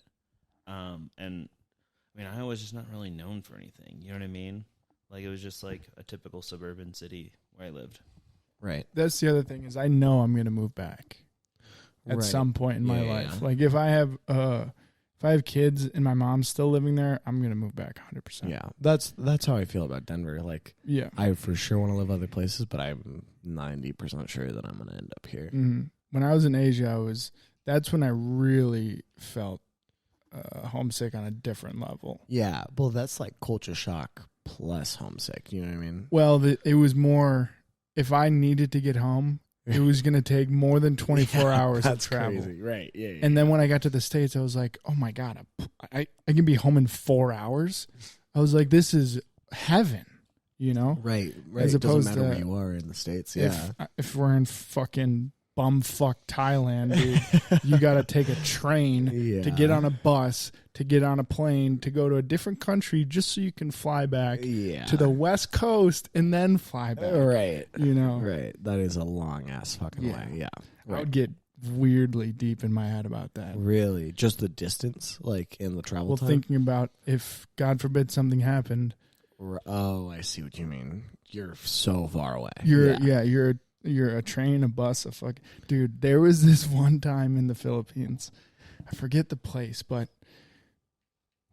And I mean, Iowa's just not really known for anything. You know what I mean? Like, it was just like a typical suburban city where I lived. Right. That's the other thing, is I know I'm going to move back. at Right. some point in my Yeah, life. yeah. Like if I have kids and my mom's still living there, I'm gonna move back 100%. Yeah, that's how I feel about Denver. Like, Yeah. I for sure want to live other places, but I'm 90% sure that I'm gonna end up here. When I was in Asia, that's when I really felt homesick on a different level. Yeah, well, that's like culture shock plus homesick. You know what I mean? Well, it was more. If I needed to get home, it was going to take more than 24 hours of That's travel. crazy, right? Yeah. And then when I got to the States, I was like, oh my God, I can be home in 4 hours. I was like, this is heaven, you know? right. As It doesn't opposed matter to where you are in the States. Yeah. If we're in fucking bumfuck Thailand, dude, you got to take a train to get on a bus, to get on a plane, to go to a different country just so you can fly back to the West Coast and then fly back. Right. You know? Right. That is a long ass fucking way. Yeah. I would get weirdly deep in my head about that. Really? Just the distance, like in the travel time? Thinking about if, God forbid, something happened. Oh, I see what you mean. You're so far away. You're a train, a bus, a fuck. Dude, there was this one time in the Philippines. I forget the place, but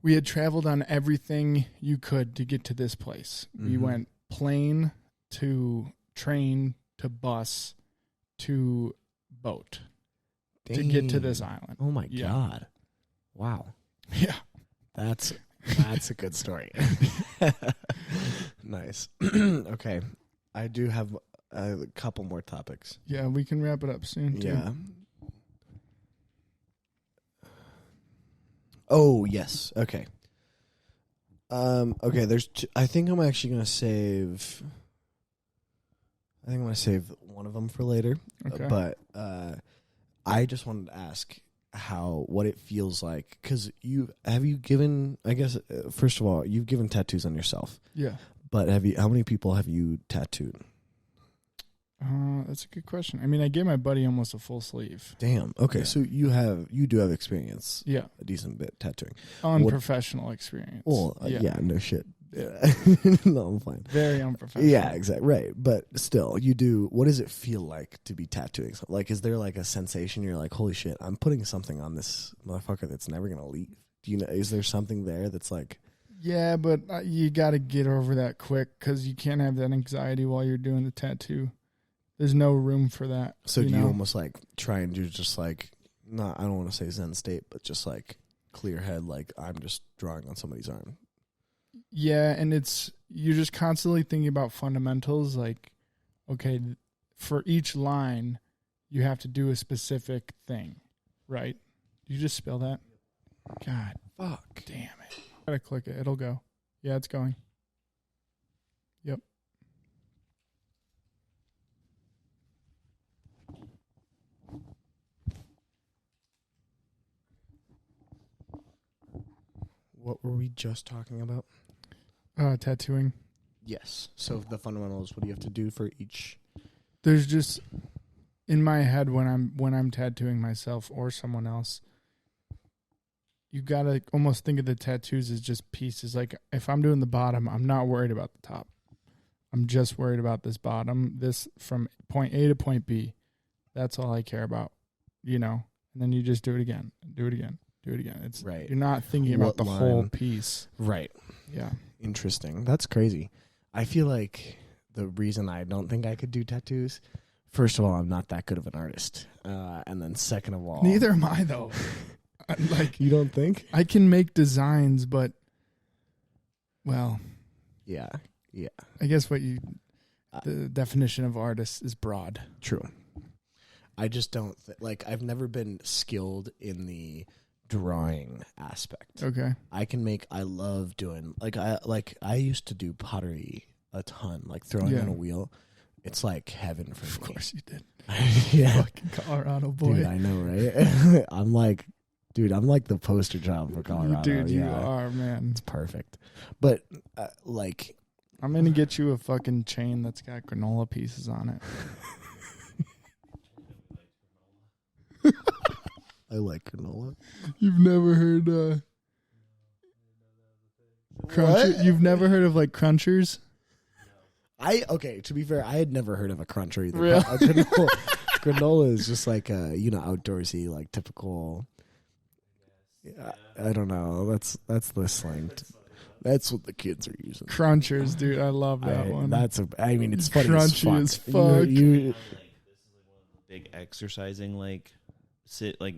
we had traveled on everything you could to get to this place. We went plane to train to bus to boat to get to this island. Oh my God. Wow. Yeah. That's a good story. Nice. Okay. I do have a couple more topics. Yeah, we can wrap it up soon too. Yeah. Oh, yes. Okay. Okay, there's I think I'm actually going to save one of them for later. Okay. But I just wanted to ask what it feels like, cuz you given, I guess first of all, you've given tattoos on yourself. Yeah. But how many people have you tattooed? That's a good question. I mean, I gave my buddy almost a full sleeve. Damn. Okay, Yeah. so you do have experience. Yeah. A decent bit tattooing. Unprofessional experience. Well, yeah, no shit. No, I'm fine. Very unprofessional. Yeah, exactly. Right. But still, what does it feel like to be tattooing? Like, is there like a sensation you're like, holy shit, I'm putting something on this motherfucker that's never going to leave? Is there something there that's like. Yeah, but you got to get over that quick because you can't have that anxiety while you're doing the tattoo. There's no room for that. So do you almost like try and do just like, I don't want to say Zen state, but just like clear head, like I'm just drawing on somebody's arm. Yeah, and you're just constantly thinking about fundamentals. Like, okay, for each line, you have to do a specific thing, right? Did you just spell that? God, fuck, damn it! Gotta click it. It'll go. Yeah, it's going. Yep. What were we just talking about? Tattooing. Yes. So the fundamentals, what do you have to do for each? There's just in my head when I'm tattooing myself or someone else, you gotta almost think of the tattoos as just pieces. Like if I'm doing the bottom, I'm not worried about the top. I'm just worried about this bottom, this from point A to point B. That's all I care about, you know. And then you just do it again, do it again, do it again. It's right. You're not thinking about the whole piece. Right. Yeah. Interesting. That's crazy. I feel like the reason I don't think I could do tattoos, first of all, I'm not that good of an artist. And then second of all, neither am I though. Like, you don't think? I can make designs, but well, yeah. I guess the definition of artist is broad. True. I just don't I've never been skilled in the drawing aspect. Okay. I love doing I used to do pottery a ton, like throwing on a wheel. It's like heaven for me. Of course you did. Yeah. Fucking Colorado boy. Dude, I know, right? I'm like the poster child for Colorado. Dude, you are, man. It's perfect. But I'm going to get you a fucking chain that's got granola pieces on it. I like granola. You've never heard Cruncher? You've never heard of like Crunchers? To be fair, I had never heard of a cruncher either. Really? granola is just like a, outdoorsy, like typical. I don't know. That's the slang. That's what the kids are using. Crunchers, dude. I love that one. It's funny crunchy as fuck. Fuck. This is like one of the big exercising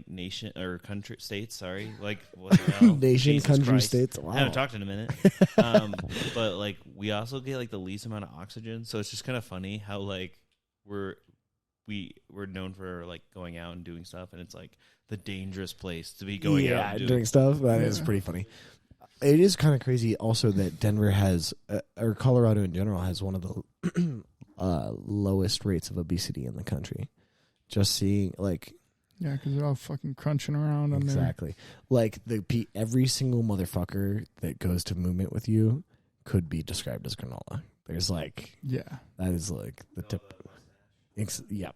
nation or country states. Sorry, like what the hell? Nation, Jesus country, Christ. states. I Wow. haven't talked in a minute. But like we also get like the least amount of oxygen, so it's just kind of funny how like we're known for like going out and doing stuff, and it's like the dangerous place to be going out and doing stuff. That is pretty funny. It is kind of crazy also that Denver has, or Colorado in general, has one of the lowest rates of obesity in the country. Just seeing, like... Yeah, because they're all fucking crunching around on there. Exactly. Like, every single motherfucker that goes to movement with you could be described as granola. There's like... Yeah. That is like the tip... Yeah,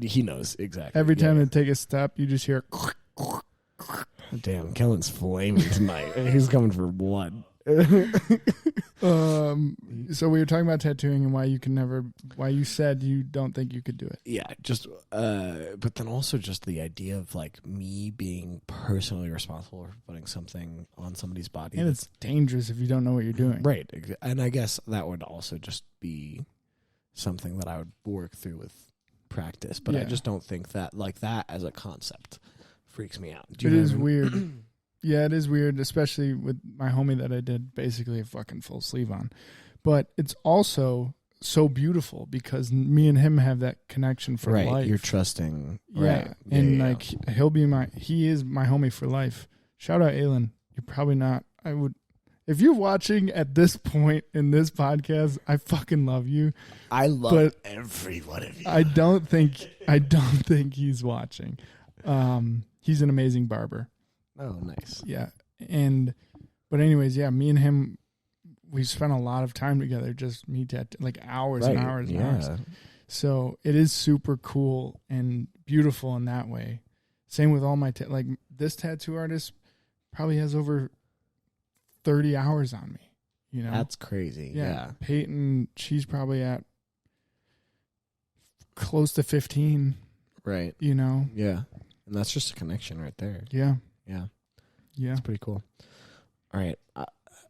he knows, exactly. Every time they take a step, you just hear... Damn, Kellen's flaming tonight. He's coming for blood. So we were talking about tattooing and why you said you don't think you could do it. Yeah, just but then also just the idea of like me being personally responsible for putting something on somebody's body. And it's dangerous if you don't know what you're doing. Right. And I guess that would also just be something that I would work through with practice. But I just don't think that like that as a concept freaks me out. It is weird. Yeah, it is weird, especially with my homie that I did basically a fucking full sleeve on. But it's also so beautiful because me and him have that connection for life. You're trusting. Yeah. Right. And he is my homie for life. Shout out Aylin. You're probably not. If you're watching at this point in this podcast, I fucking love you. I love every one of you. I don't think he's watching. He's an amazing barber. Oh, nice. Yeah. But anyways, yeah, me and him, we spent a lot of time together, just like hours and hours and hours. So it is super cool and beautiful in that way. Same with all my, like this tattoo artist probably has over 30 hours on me, you know? That's crazy. Yeah. Peyton, she's probably at close to 15. Right. You know? Yeah. And that's just a connection right there. Yeah. Yeah. Yeah. It's pretty cool. All right.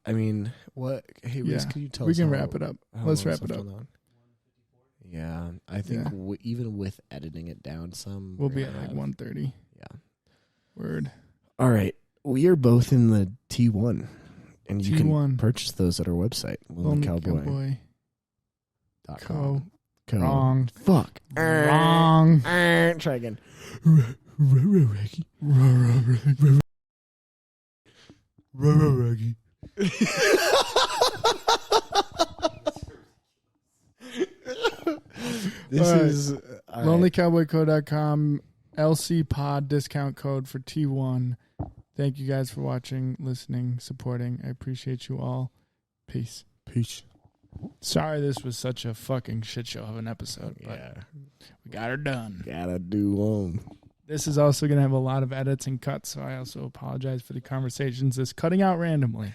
I mean, what? Hey, Rhys, can you tell us? We can wrap it up. Let's wrap it up. Yeah. I think even with editing it down some, we'll be at like 1:30. Yeah. Word. All right. We are both in the T1. And you T1. can purchase those at our website, LonelyCowboy.com. Wrong. Fuck. Wrong. Try again. This is LonelyCowboyCo.com LC Pod discount code for T1. Thank you guys for watching, listening, supporting. I appreciate you all. Peace. Peace. Sorry this was such a fucking shit show of an episode, but we got her done. Gotta do one. This is also going to have a lot of edits and cuts, so I also apologize for the conversations that's cutting out randomly.